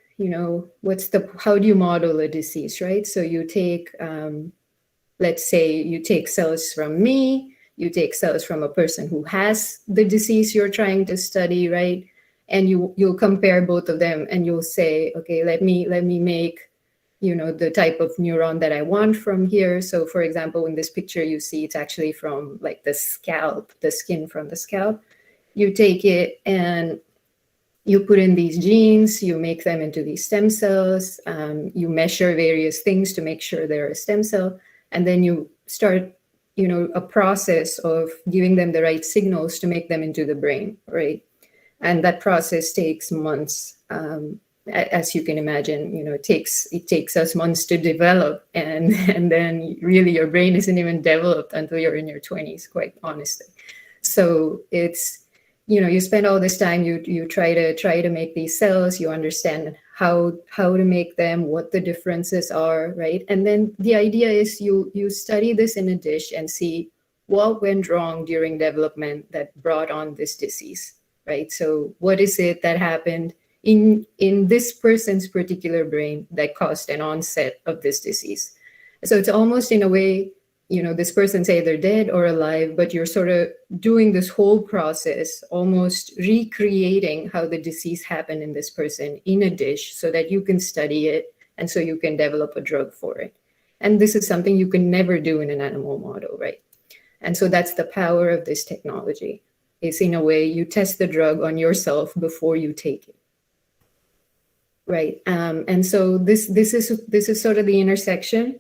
how do you model a disease, right? So you take, let's say you take cells from me, you take cells from a person who has the disease you're trying to study, right? And you'll compare both of them and you'll say, okay, let me make, the type of neuron that I want from here. So for example, in this picture, you see it's actually from like the scalp, the skin from the scalp. You take it and you put in these genes, you make them into these stem cells, you measure various things to make sure they're a stem cell, and then you start, a process of giving them the right signals to make them into the brain, right? And that process takes months. As you can imagine, it takes us months to develop, and then really your brain isn't even developed until you're in your 20s, quite honestly. So it's, you spend all this time, you try to make these cells, you understand how to make them, what the differences are, right? And then the idea is you study this in a dish and see what went wrong during development that brought on this disease, right? So what is it that happened in this person's particular brain that caused an onset of this disease? So it's almost in a way, this person's either dead or alive, but you're sort of doing this whole process, almost recreating how the disease happened in this person in a dish so that you can study it and so you can develop a drug for it. And this is something you can never do in an animal model, right? And so that's the power of this technology. Is in a way you test the drug on yourself before you take it. Right. And so this is sort of the intersection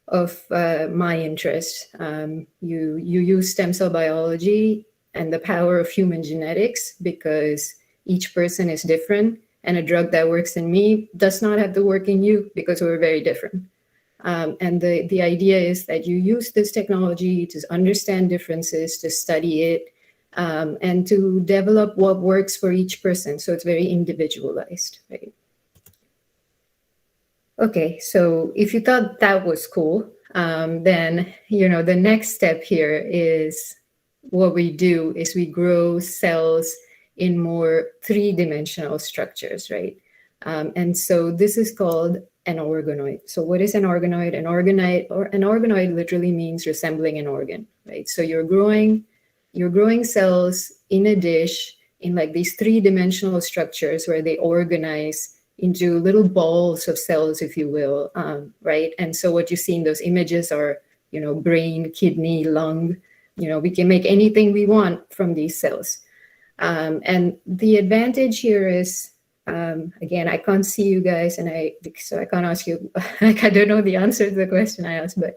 of my interest. You use stem cell biology and the power of human genetics because each person is different, and a drug that works in me does not have to work in you because we're very different. And the idea is that you use this technology to understand differences, to study it, and to develop what works for each person. So it's very individualized, right? Okay, so if you thought that was cool, then, the next step here is what we do is we grow cells in more three-dimensional structures, right? And so this is called an organoid. So what is an organoid? An organoid literally means resembling an organ, right? So you're growing cells in a dish in like these three-dimensional structures where they organize into little balls of cells, if you will, right? And so what you see in those images are, brain, kidney, lung. We can make anything we want from these cells. And the advantage here is, again, I can't see you guys, so I can't ask you. Like, I don't know the answer to the question I asked, but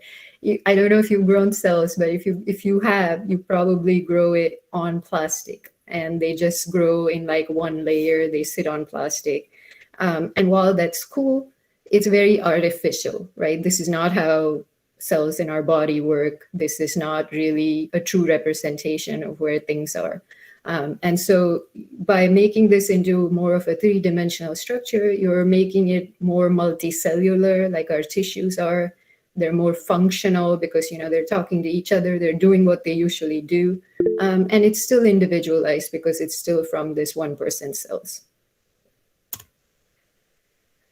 I don't know if you've grown cells, but if you have, you probably grow it on plastic, and they just grow in like one layer. They sit on plastic. And while that's cool, it's very artificial, right? This is not how cells in our body work. This is not really a true representation of where things are. And so by making this into more of a three-dimensional structure, you're making it more multicellular, like our tissues are. They're more functional because, they're talking to each other. They're doing what they usually do. And it's still individualized because it's still from this 1% cells.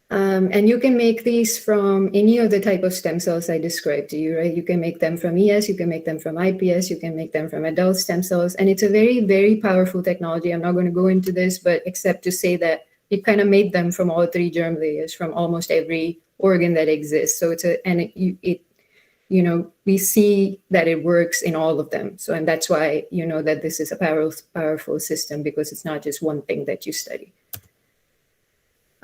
And you can make these from any of the type of stem cells I described to you, right? You can make them from ES, you can make them from IPS, you can make them from adult stem cells. And it's a very, very powerful technology. I'm not going to go into this, but except to say that it kind of made them from all three germ layers, from almost every organ that exists. So we see that it works in all of them. So, and that's why, that this is a powerful system, because it's not just one thing that you study.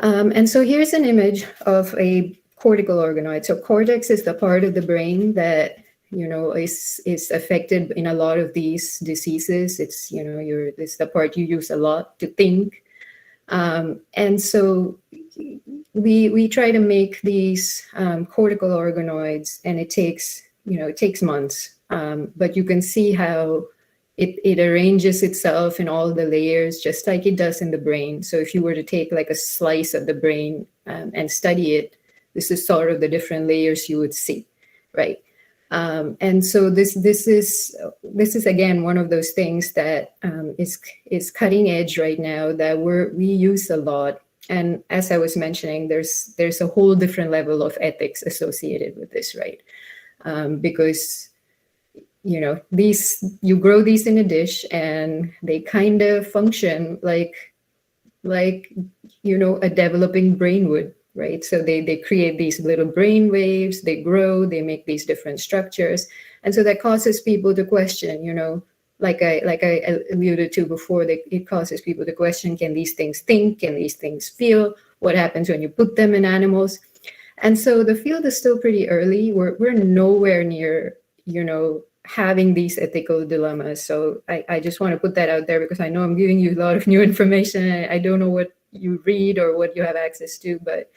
And so here's an image of a cortical organoid. So cortex is the part of the brain that, is affected in a lot of these diseases. It's, it's the part you use a lot to think. And so we try to make these cortical organoids, and it takes months. But you can see how it arranges itself in all the layers, just like it does in the brain. So if you were to take like a slice of the brain and study it, this is sort of the different layers you would see, right? And so this is again one of those things that is cutting edge right now that we use a lot. And as I was mentioning, there's a whole different level of ethics associated with this, right? Because you grow these in a dish, and they kind of function like a developing brain would, right? So they create these little brain waves, they grow, they make these different structures. And so that causes people to question, like I alluded to before, it causes people to question, can these things think? Can these things feel? What happens when you put them in animals? And so the field is still pretty early. We're nowhere near, having these ethical dilemmas. So I just want to put that out there, because I know I'm giving you a lot of new information. I don't know what you read or what you have access to, but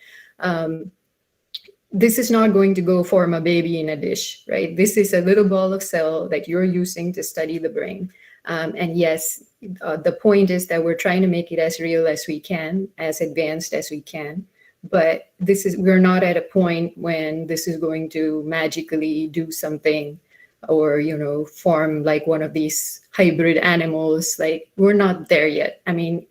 this is not going to go form a baby in a dish, right? This is a little ball of cell that you're using to study the brain. And yes, the point is that we're trying to make it as real as we can, as advanced as we can. But we're not at a point when this is going to magically do something, or form like one of these hybrid animals. Like, we're not there yet. I mean,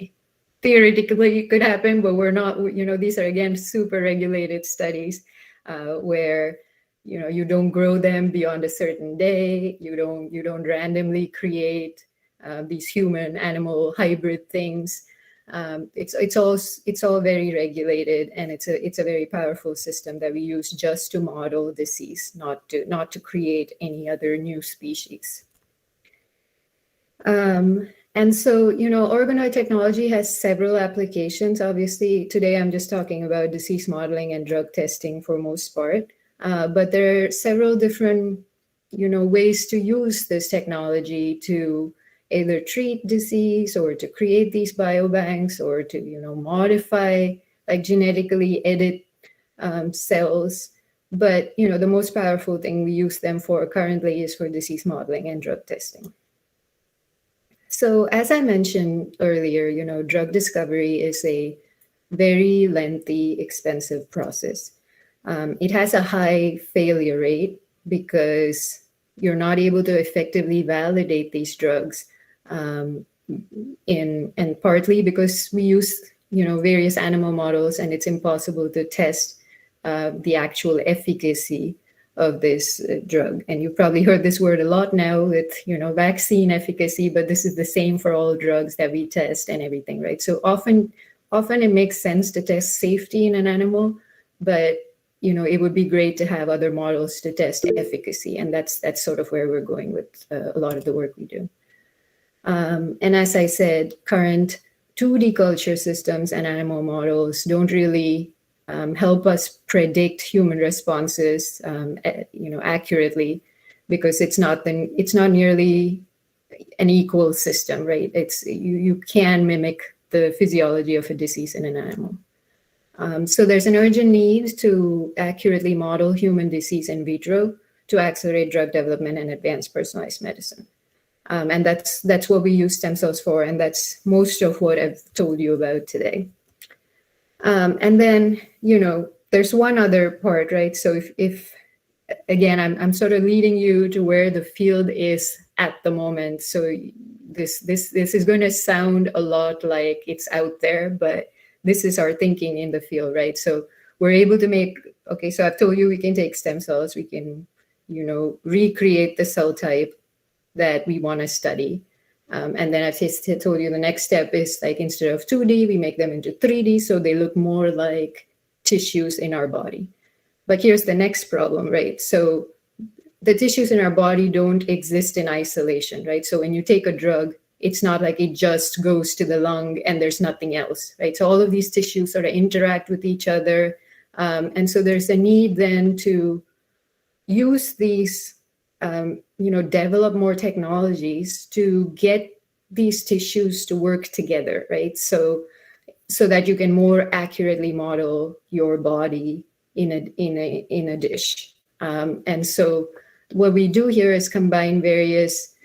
theoretically it could happen, but we're not. These are, again, super regulated studies where you don't grow them beyond a certain day. You don't randomly create these human animal hybrid things. It's all very regulated, and it's a very powerful system that we use just to model disease, not to create any other new species. And so, organoid technology has several applications. Obviously, today I'm just talking about disease modeling and drug testing for most part, but there are several different, ways to use this technology to either treat disease, or to create these biobanks, or to modify, like genetically edit cells. But the most powerful thing we use them for currently is for disease modeling and drug testing. So as I mentioned earlier, drug discovery is a very lengthy, expensive process. It has a high failure rate because you're not able to effectively validate these drugs, and partly because we use various animal models, and it's impossible to test the actual efficacy of this drug. And you've probably heard this word a lot now with vaccine efficacy, but this is the same for all drugs that we test and everything, right? So often it makes sense to test safety in an animal, but it would be great to have other models to test efficacy, and that's sort of where we're going with a lot of the work we do. And as I said, current 2D culture systems and animal models don't really help us predict human responses, accurately, because it's not nearly an equal system, right? You can mimic the physiology of a disease in an animal. So there's an urgent need to accurately model human disease in vitro to accelerate drug development and advance personalized medicine. And that's what we use stem cells for, and that's most of what I've told you about today. And then, there's one other part, right? So if again, I'm sort of leading you to where the field is at the moment. So this is going to sound a lot like it's out there, but this is our thinking in the field, right? So we're able to so I've told you we can take stem cells, we can, recreate the cell type that we want to study. And then I've told you the next step is, like, instead of 2D, we make them into 3D, so they look more like tissues in our body. But here's the next problem, right? So the tissues in our body don't exist in isolation, right? So when you take a drug, it's not like it just goes to the lung and there's nothing else, right? So all of these tissues sort of interact with each other. And so there's a need then to use these, develop more technologies to get these tissues to work together, right? So that you can more accurately model your body in a dish. And so what we do here is combine various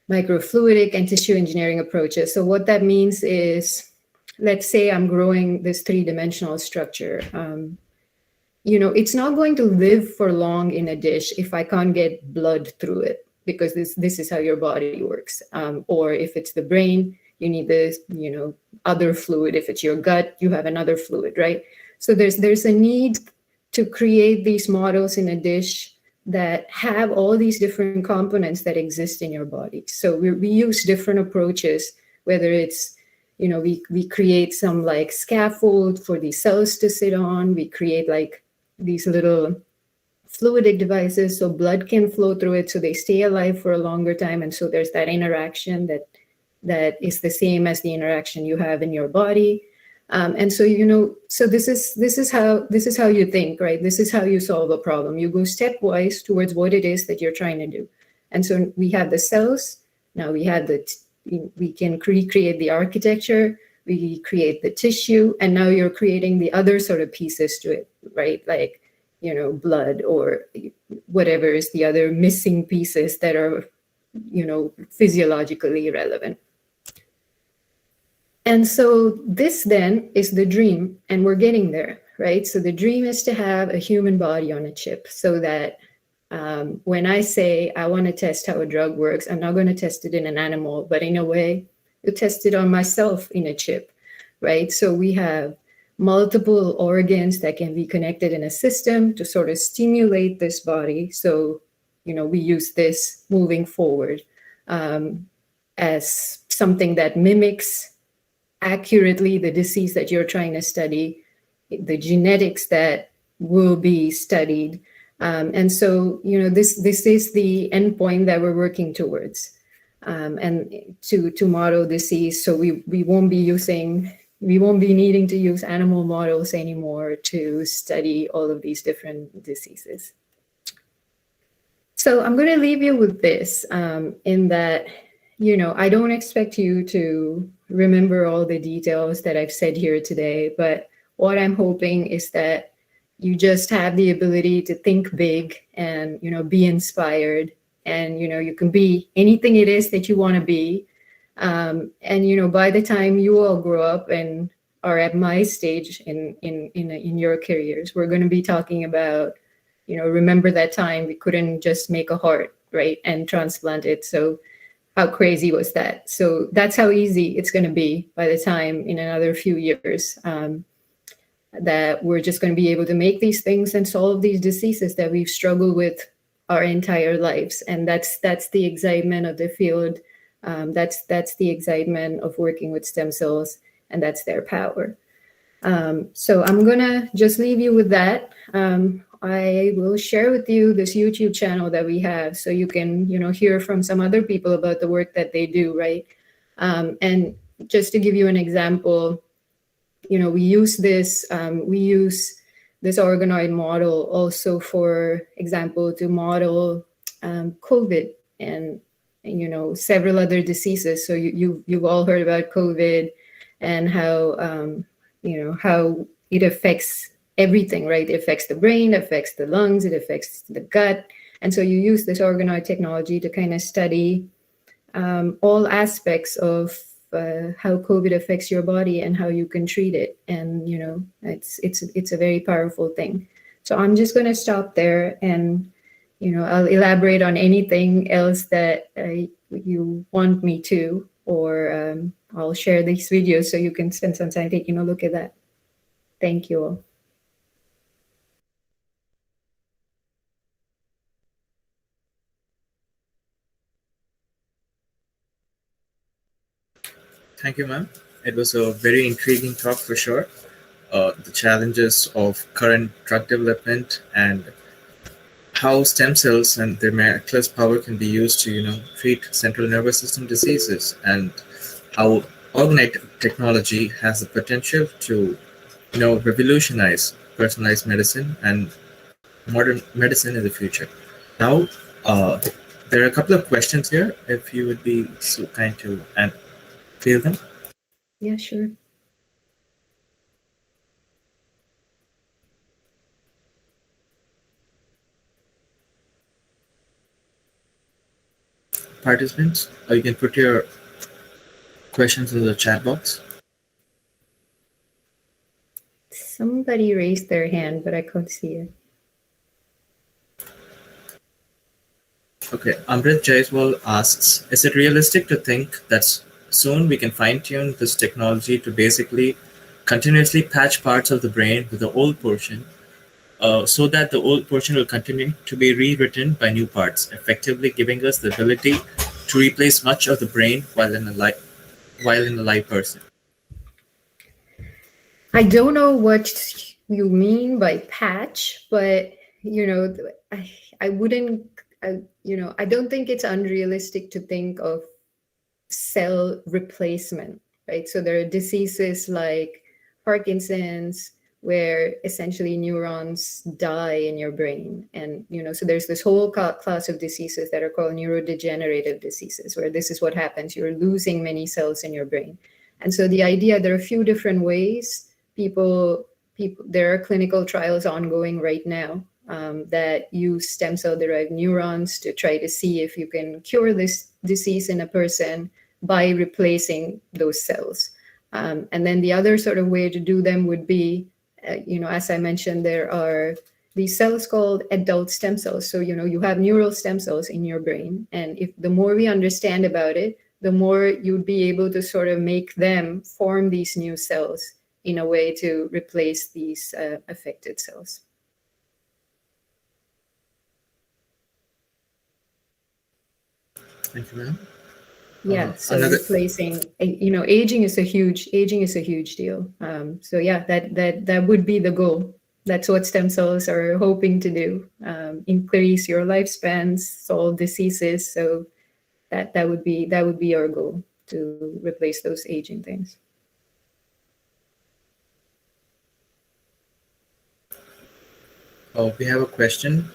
microfluidic and tissue engineering approaches. So what that means is, let's say I'm growing this 3-dimensional structure. It's not going to live for long in a dish if I can't get blood through it, because this is how your body works. Or if it's the brain, you need this, other fluid. If it's your gut, you have another fluid, right? So there's a need to create these models in a dish that have all these different components that exist in your body. So we use different approaches, whether it's, we create some like scaffold for these cells to sit on. We create like these little fluidic devices so blood can flow through it, so they stay alive for a longer time. And so there's that interaction that is the same as the interaction you have in your body. And so, so this is how you think, right? This is how you solve a problem. You go stepwise towards what it is that you're trying to do. And so we have the cells. Now we have we can recreate the architecture, we create the tissue, and now you're creating the other sort of pieces to it, right? Like, blood or whatever is the other missing pieces that are, physiologically relevant. And so this then is the dream, and we're getting there, right? So the dream is to have a human body on a chip, so that when I say I want to test how a drug works, I'm not going to test it in an animal, but in a way, you test it on myself in a chip, right? So we have multiple organs that can be connected in a system to sort of stimulate this body. So, we use this moving forward as something that mimics accurately the disease that you're trying to study, the genetics that will be studied. And so, this is the endpoint that we're working towards, and to model disease. So we won't be needing to use animal models anymore to study all of these different diseases. So I'm going to leave you with this, in that, I don't expect you to remember all the details that I've said here today, but what I'm hoping is that you just have the ability to think big and, be inspired, and, you can be anything it is that you want to be. And by the time you all grow up and are at my stage in your careers, we're going to be talking about, remember that time we couldn't just make a heart, right, and transplant it. So how crazy was that? So that's how easy it's going to be by the time in another few years, that we're just going to be able to make these things and solve these diseases that we've struggled with our entire lives. And that's the excitement of the field. That's the excitement of working with stem cells, and that's their power. So I'm gonna just leave you with that. I will share with you this YouTube channel that we have, so you can hear from some other people about the work that they do, right? And just to give you an example, we use this organoid model also, for example, to model COVID and several other diseases. So you've all heard about COVID and how how it affects everything, right? It affects the brain, it affects the lungs, it affects the gut. And so you use this organoid technology to kind of study all aspects of how COVID affects your body and how you can treat it. And it's a very powerful thing. So I'm just going to stop there, and I'll elaborate on anything else that you want me to, or I'll share these videos so you can spend some time taking a look at that. Thank you all. Thank you, ma'am. It was a very intriguing talk for sure. The challenges of current drug development and how stem cells and their miraculous power can be used to, treat central nervous system diseases, and how organoid technology has the potential to, revolutionize personalized medicine and modern medicine in the future. Now, there are a couple of questions here, if you would be so kind to field them. Yeah, sure. Participants, or you can put your questions in the chat box. Somebody raised their hand, but I can't see it. Okay, Amrita Jaishankar asks, is it realistic to think that soon we can fine-tune this technology to basically continuously patch parts of the brain with the old portion, so that the old portion will continue to be rewritten by new parts, effectively giving us the ability to replace much of the brain while in a live person? I don't know what you mean by patch, but I wouldn't. I don't think it's unrealistic to think of cell replacement, right? So there are diseases like Parkinson's, where essentially neurons die in your brain. And, so there's this whole class of diseases that are called neurodegenerative diseases, where this is what happens. You're losing many cells in your brain. And so the idea, there are a few different ways there are clinical trials ongoing right now that use stem cell derived neurons to try to see if you can cure this disease in a person by replacing those cells. And then the other sort of way to do them would be, as I mentioned, there are these cells called adult stem cells. So, you have neural stem cells in your brain. And if the more we understand about it, the more you'd be able to sort of make them form these new cells in a way to replace these affected cells. Thank you, ma'am. Yeah, so replacing, aging is a huge deal. So yeah, that would be the goal. That's what stem cells are hoping to do: increase your lifespans, solve diseases. So that would be our goal, to replace those aging things. We have a question.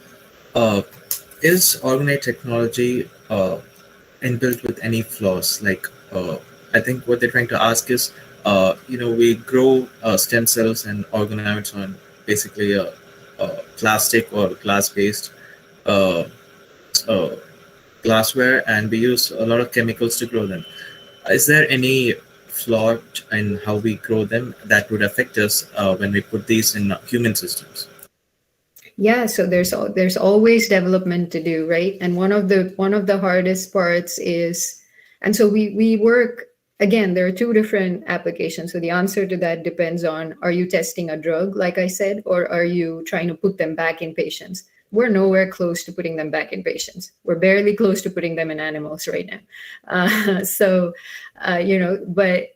Is organoid technology inbuilt with any flaws? Like, I think what they're trying to ask is, we grow stem cells and organoids on basically a plastic or glass-based glassware, and we use a lot of chemicals to grow them. Is there any flaw in how we grow them that would affect us when we put these in human systems? Yeah, so there's always development to do, right? And one of the hardest parts is, and so we work, again, there are two different applications. So the answer to that depends on, are you testing a drug, like I said, or are you trying to put them back in patients? We're nowhere close to putting them back in patients. We're barely close to putting them in animals right now. But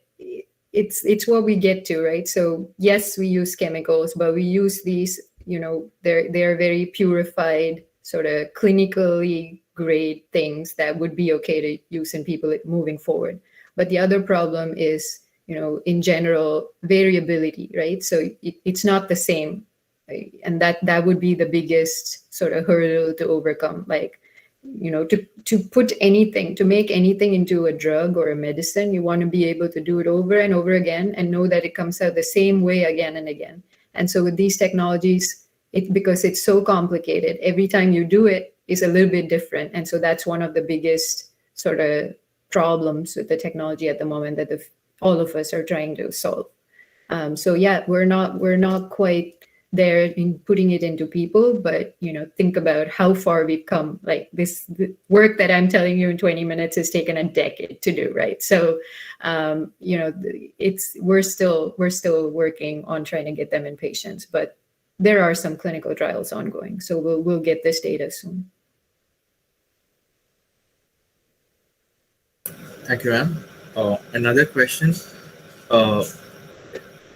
it's what we get to, right? So yes, we use chemicals, but we use these, they're very purified, sort of clinically grade things that would be okay to use in people moving forward. But the other problem is, in general, variability, right? So it's not the same. Right? And that would be the biggest sort of hurdle to overcome. Like, to put anything, to make anything into a drug or a medicine, you want to be able to do it over and over again and know that it comes out the same way again and again. And so with these technologies, because it's so complicated, every time you do it is a little bit different. And so that's one of the biggest sort of problems with the technology at the moment that all of us are trying to solve. So yeah, we're not quite there in putting it into people, but think about how far we've come. Like the work that I'm telling you in 20 minutes has taken a decade to do, right? So we're still working on trying to get them in patients, but there are some clinical trials ongoing, so we'll get this data soon. Thank you, Ram. Another question.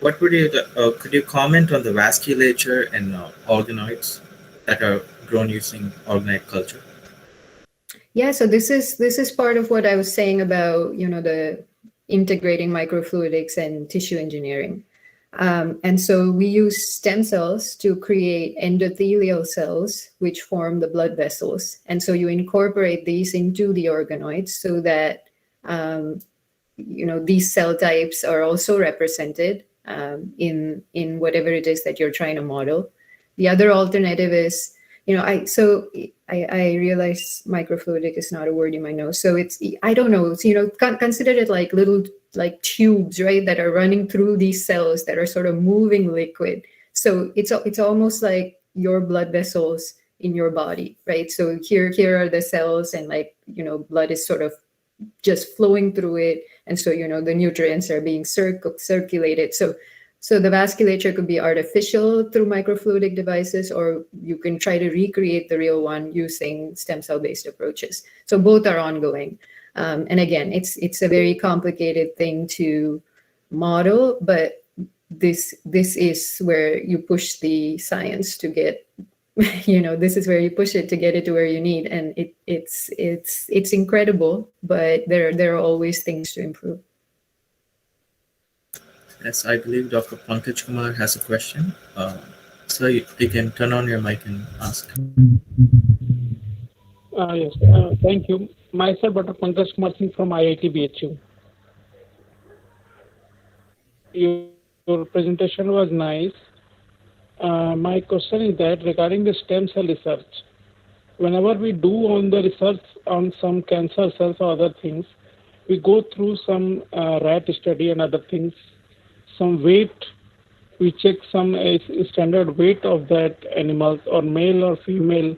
What would you could you comment on the vasculature and organoids that are grown using organoid culture? Yeah, so this is part of what I was saying about the integrating microfluidics and tissue engineering. And so we use stem cells to create endothelial cells, which form the blood vessels. And so you incorporate these into the organoids so that these cell types are also represented in whatever it is that you're trying to model. The other alternative is, I realize microfluidic is not a word you might know. So I don't know, consider it like little tubes, right, that are running through these cells that are sort of moving liquid. So it's almost like your blood vessels in your body, right? So here are the cells, and blood is sort of just flowing through it, and so the nutrients are being circulated. So the vasculature could be artificial through microfluidic devices, or you can try to recreate the real one using stem cell based approaches. So both are ongoing, and again, it's a very complicated thing to model, but this is where you push the science to get. This is where you push it to get it to where you need, and it's incredible, but there are always things to improve. Yes, I believe Dr. Pankaj Kumar has a question. So you can turn on your mic and ask. Yes, thank you. Myself, Dr. Pankaj Kumar Singh from IIT BHU. Your presentation was nice. My question is that regarding the stem cell research, whenever we do on the research on some cancer cells or other things, we go through some rat study and other things, some weight, we check some standard weight of that animals or male or female,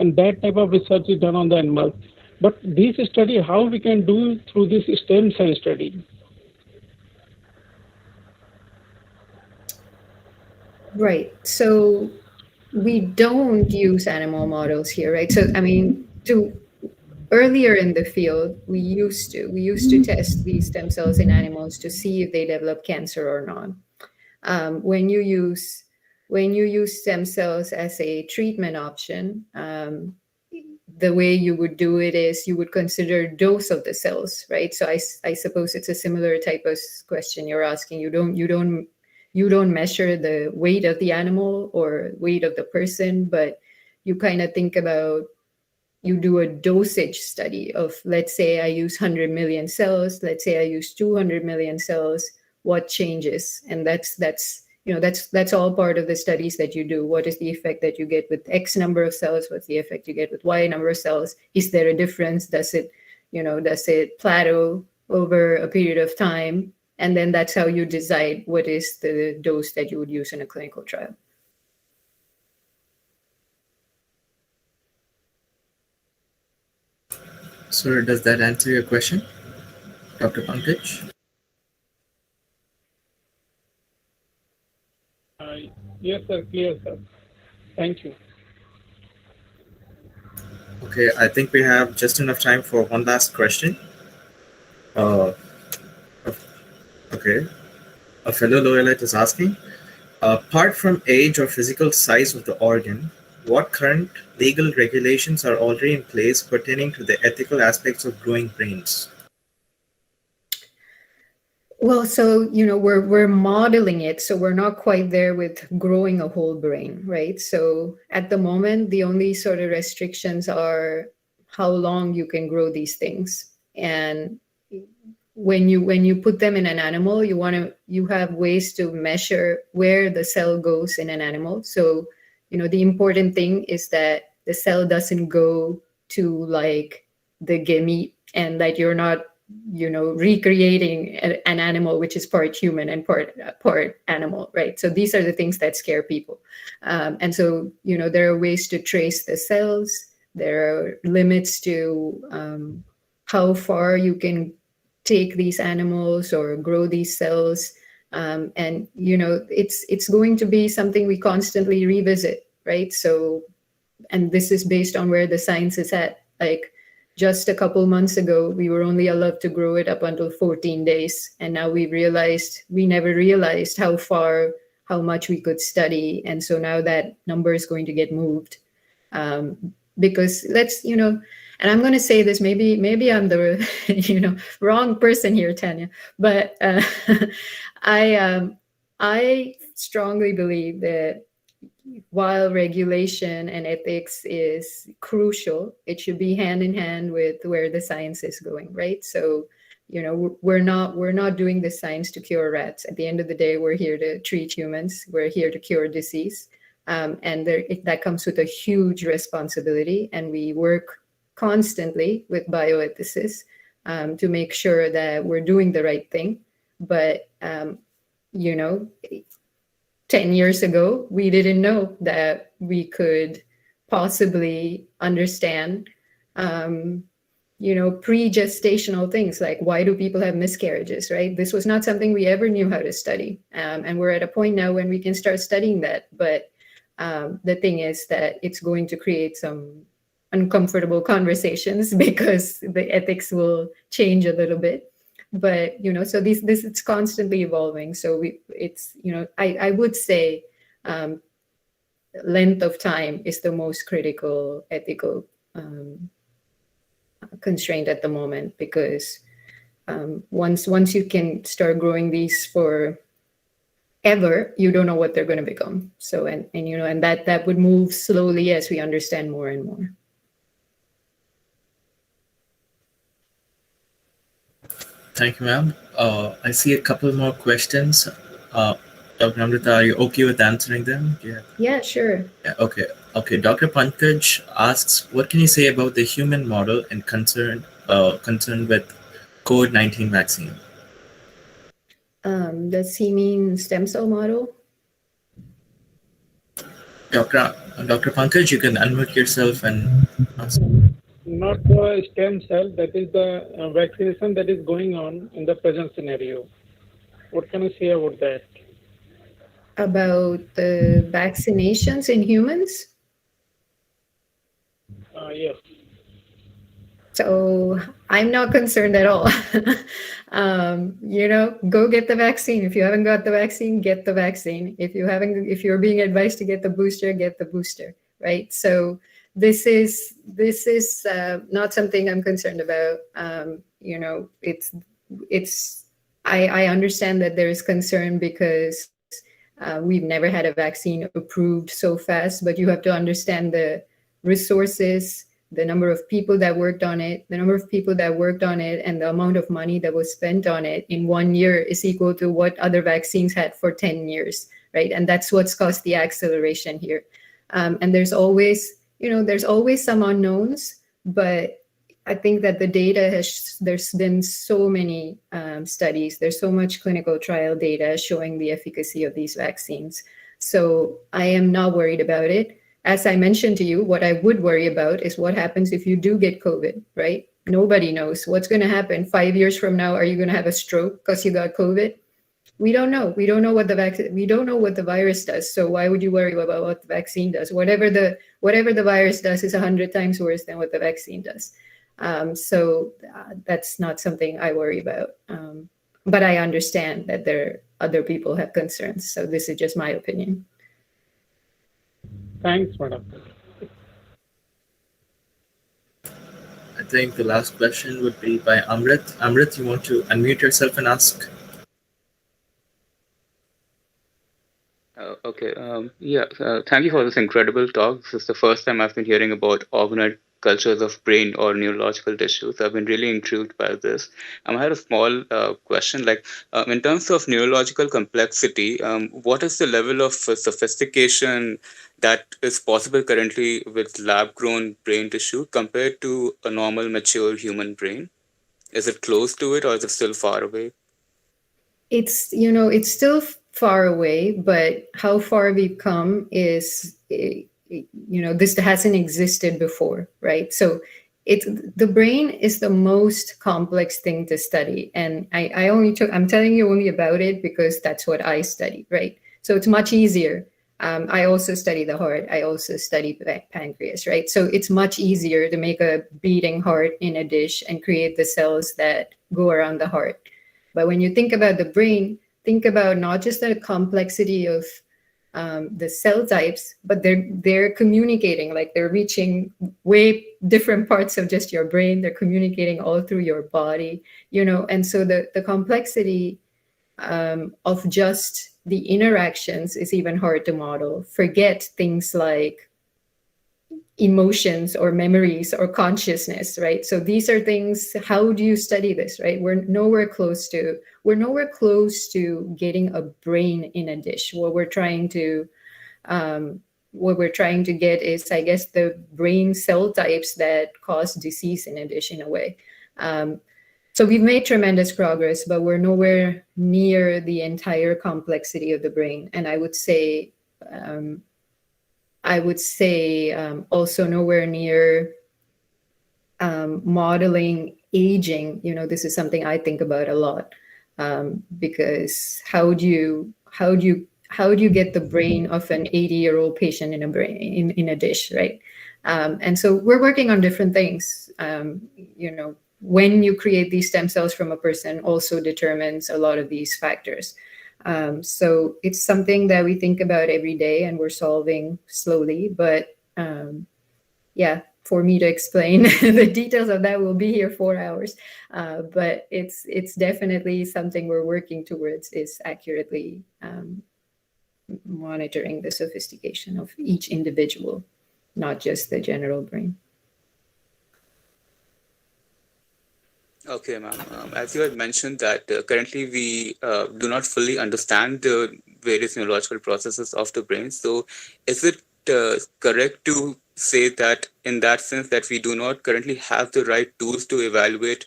and that type of research is done on the animals. But this study, how we can do through this stem cell study? Right. So we don't use animal models here, right? So earlier in the field, we used to test these stem cells in animals to see if they develop cancer or not. When you use stem cells as a treatment option, the way you would do it is you would consider dose of the cells, right? So I suppose it's a similar type of question you're asking. You don't measure the weight of the animal or weight of the person, but you kind of think about, you do a dosage study of, let's say I use 100 million cells, let's say I use 200 million cells, what changes? And that's all part of the studies that you do. What is the effect that you get with X number of cells? What's the effect you get with Y number of cells? Is there a difference? Does it plateau? over a period of time. And then that's how you decide what is the dose that you would use in a clinical trial. Sir, does that answer your question, Dr. Pankaj? Yes, sir. Clear, sir. Thank you. Okay, I think we have just enough time for one last question. Okay, a fellow Loyalite is asking, apart from age or physical size of the organ, what current legal regulations are already in place pertaining to the ethical aspects of growing brains? Well, so we're modeling it, so we're not quite there with growing a whole brain, right? So at the moment, the only sort of restrictions are how long you can grow these things, and when you put them in an animal, you have ways to measure where the cell goes in an animal. So the important thing is that the cell doesn't go to like the gamete, and that you're not recreating an animal which is part human and part animal, right? So these are the things that scare people. And so there are ways to trace the cells. There are limits to how far you can take these animals or grow these cells. And it's going to be something we constantly revisit, right? So, and this is based on where the science is at. Like, just a couple months ago, we were only allowed to grow it up until 14 days. And now we never realized how much we could study. And so now that number is going to get moved. Because and I'm going to say this, maybe I'm the, wrong person here, Tanya, but I strongly believe that while regulation and ethics is crucial, it should be hand in hand with where the science is going, right? So, we're not doing this science to cure rats. At the end of the day, we're here to treat humans. We're here to cure disease. And that comes with a huge responsibility. And we work constantly with bioethicists to make sure that we're doing the right thing. But, 10 years ago, we didn't know that we could possibly understand, pre-gestational things like why do people have miscarriages, right? This was not something we ever knew how to study. And we're at a point now when we can start studying that. But the thing is that it's going to create some uncomfortable conversations because the ethics will change a little bit. But so this it's constantly evolving. So I would say length of time is the most critical ethical constraint at the moment, because once you can start growing these for ever, you don't know what they're going to become. So and that would move slowly as we understand more and more. Thank you, ma'am. I see a couple more questions. Dr. Amrita, are you okay with answering them? Yeah, sure. Yeah, okay. Dr. Pankaj asks, what can you say about the human model and concern with COVID-19 vaccine? Does he mean stem cell model? Dr. Pankaj, you can unmute yourself and ask. Not the stem cell, that is the vaccination that is going on in the present scenario. What can you say about that? About the vaccinations in humans? Yes. So I'm not concerned at all. Go get the vaccine. If you haven't got the vaccine, get the vaccine. If you're being advised to get the booster, right? So this is not something I'm concerned about. I understand that there is concern because we've never had a vaccine approved so fast, but you have to understand the resources, the number of people that worked on it, and the amount of money that was spent on it in 1 year is equal to what other vaccines had for 10 years, right? And that's what's caused the acceleration here. And there's always some unknowns, but I think that the data there's been so many studies, there's so much clinical trial data showing the efficacy of these vaccines. So I am not worried about it. As I mentioned to you, what I would worry about is what happens if you do get COVID, right? Nobody knows what's going to happen 5 years from now. Are you going to have a stroke because you got COVID? We don't know. We don't know what the virus does. So why would you worry about what the vaccine does? Whatever the virus does is 100 times worse than what the vaccine does. So that's not something I worry about. But I understand that other people have concerns. So this is just my opinion. Thanks, madam. I think the last question would be by Amrit. Amrit, you want to unmute yourself and ask? Okay. Thank you for this incredible talk. This is the first time I've been hearing about organoid cultures of brain or neurological tissues. I've been really intrigued by this. I had a small question, in terms of neurological complexity, what is the level of sophistication that is possible currently with lab-grown brain tissue compared to a normal, mature human brain? Is it close to it, or is it still far away? It's still far away, but how far we've come is, this hasn't existed before, right? So the brain is the most complex thing to study. And I'm telling you only about it because that's what I study, right? So it's much easier. I also study the heart. I also study pancreas, right? So it's much easier to make a beating heart in a dish and create the cells that go around the heart. But when you think about the brain, think about not just the complexity of the cell types, but they're communicating, like they're reaching way different parts of just your brain. They're communicating all through your body, and so the complexity of just the interactions is even hard to model. Forget things like emotions or memories or consciousness, right? So these are things, how do you study this, right? We're nowhere close to getting a brain in a dish. What we're trying to get is, I guess, the brain cell types that cause disease in a dish, in a way. So we've made tremendous progress, but we're nowhere near the entire complexity of the brain. And I would say also nowhere near modeling aging. This is something I think about a lot, because how do you get the brain of an 80-year-old patient in a dish, right? And so we're working on different things. When you create these stem cells from a person also determines a lot of these factors. So it's something that we think about every day and we're solving slowly. But for me to explain the details of that, we'll be here 4 hours. But it's definitely something we're working towards, is accurately monitoring the sophistication of each individual, not just the general brain. Okay, ma'am. As you had mentioned that currently we do not fully understand the various neurological processes of the brain. So is it correct to say that in that sense that we do not currently have the right tools to evaluate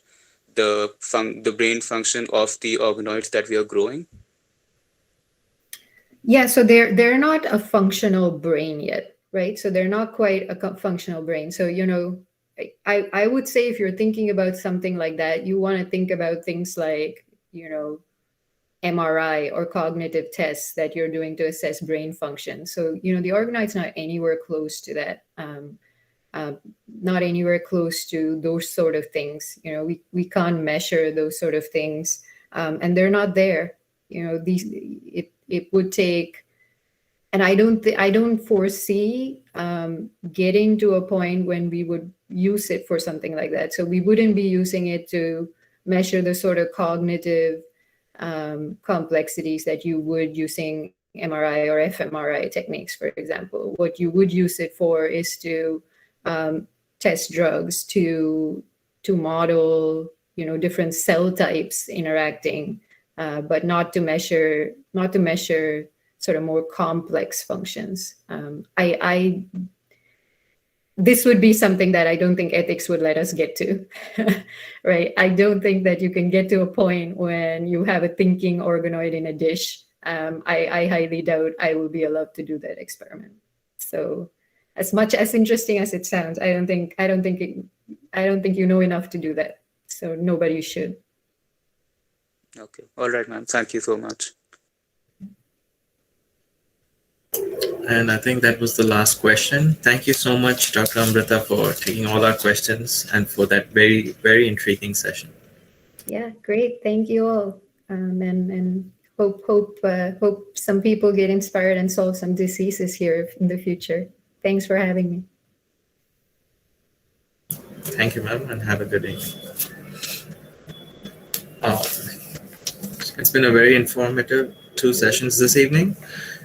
the brain function of the organoids that we are growing? Yeah, so they're not a functional brain yet, right? So they're not quite a functional brain. So, I would say if you're thinking about something like that, you want to think about things like, MRI or cognitive tests that you're doing to assess brain function. So, the organoid's not anywhere close to that, not anywhere close to those sort of things. We can't measure those sort of things, and they're not there. It would take, and I don't foresee getting to a point when we would use it for something like that. So we wouldn't be using it to measure the sort of cognitive complexities that you would using MRI or fMRI techniques, for example. What you would use it for is to test drugs, to model, different cell types interacting, but not to measure this would be something that I don't think ethics would let us get to, right? I don't think that you can get to a point when you have a thinking organoid in a dish. I highly doubt I will be allowed to do that experiment. So, as much as interesting as it sounds, I don't think you know enough to do that. So nobody should. Okay. All right, ma'am. Thank you so much. And I think that was the last question. Thank you so much, Dr. Amrita, for taking all our questions and for that very, very intriguing session. Yeah, great. Thank you all. And hope some people get inspired and solve some diseases here in the future. Thanks for having me. Thank you, ma'am, and have a good evening. It's been a very informative 2 sessions this evening.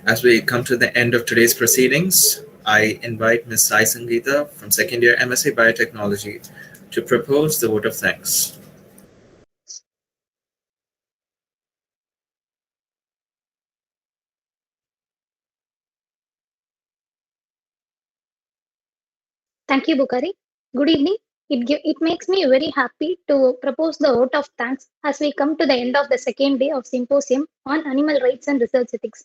As we come to the end of today's proceedings, I invite Ms. Sai Sangeeta from second year MSc Biotechnology to propose the vote of thanks. Thank you, Bukhari. Good evening. It makes me very happy to propose the vote of thanks as we come to the end of the second day of Symposium on Animal Rights and Research Ethics.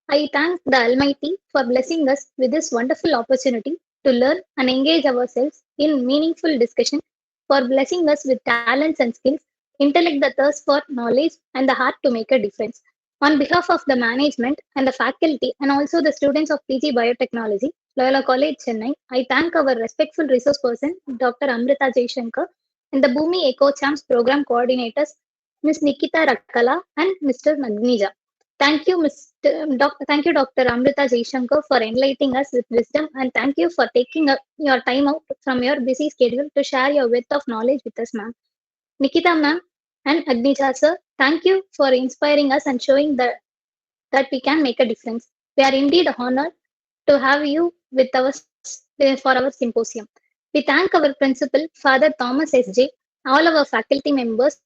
I thank the Almighty for blessing us with this wonderful opportunity to learn and engage ourselves in meaningful discussion, for blessing us with talents and skills, intellect, the thirst for knowledge, and the heart to make a difference. On behalf of the management and the faculty, and also the students of PG Biotechnology, Loyola College, Chennai, I thank our respectful resource person, Dr. Amrita Jaishankar, and the Bhumi Eco Champs program coordinators, Ms. Nikita Rakala and Mr. Nagnija. Thank you, Thank you, Dr. Amrita Jaishankar, for enlightening us with wisdom, and thank you for taking your time out from your busy schedule to share your wealth of knowledge with us, ma'am. Nikita, ma'am, and Agnija, sir, thank you for inspiring us and showing that we can make a difference. We are indeed honored to have you with us for our symposium. We thank our principal, Father Thomas S.J., all our faculty members,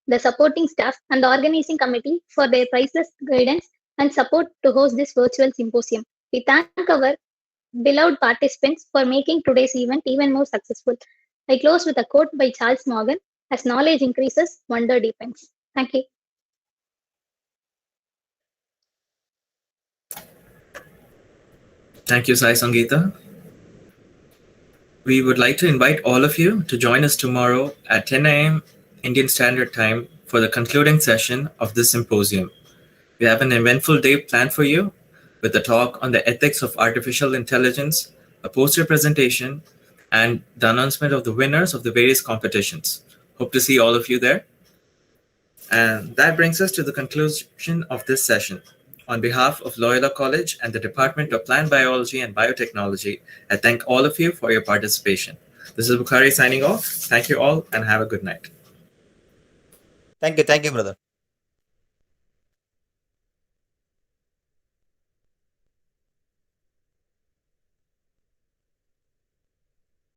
the supporting staff, and the organizing committee for their priceless guidance and support to host this virtual symposium. We thank our beloved participants for making today's event even more successful. I close with a quote by Charles Morgan: as knowledge increases, wonder deepens. Thank you. Thank you, Sai Sangeeta. We would like to invite all of you to join us tomorrow at 10 a.m. Indian Standard Time for the concluding session of this symposium. We have an eventful day planned for you with a talk on the ethics of artificial intelligence, a poster presentation, and the announcement of the winners of the various competitions. Hope to see all of you there. And that brings us to the conclusion of this session. On behalf of Loyola College and the Department of Plant Biology and Biotechnology, I thank all of you for your participation. This is Bukhari signing off. Thank you all and have a good night. Thank you, brother.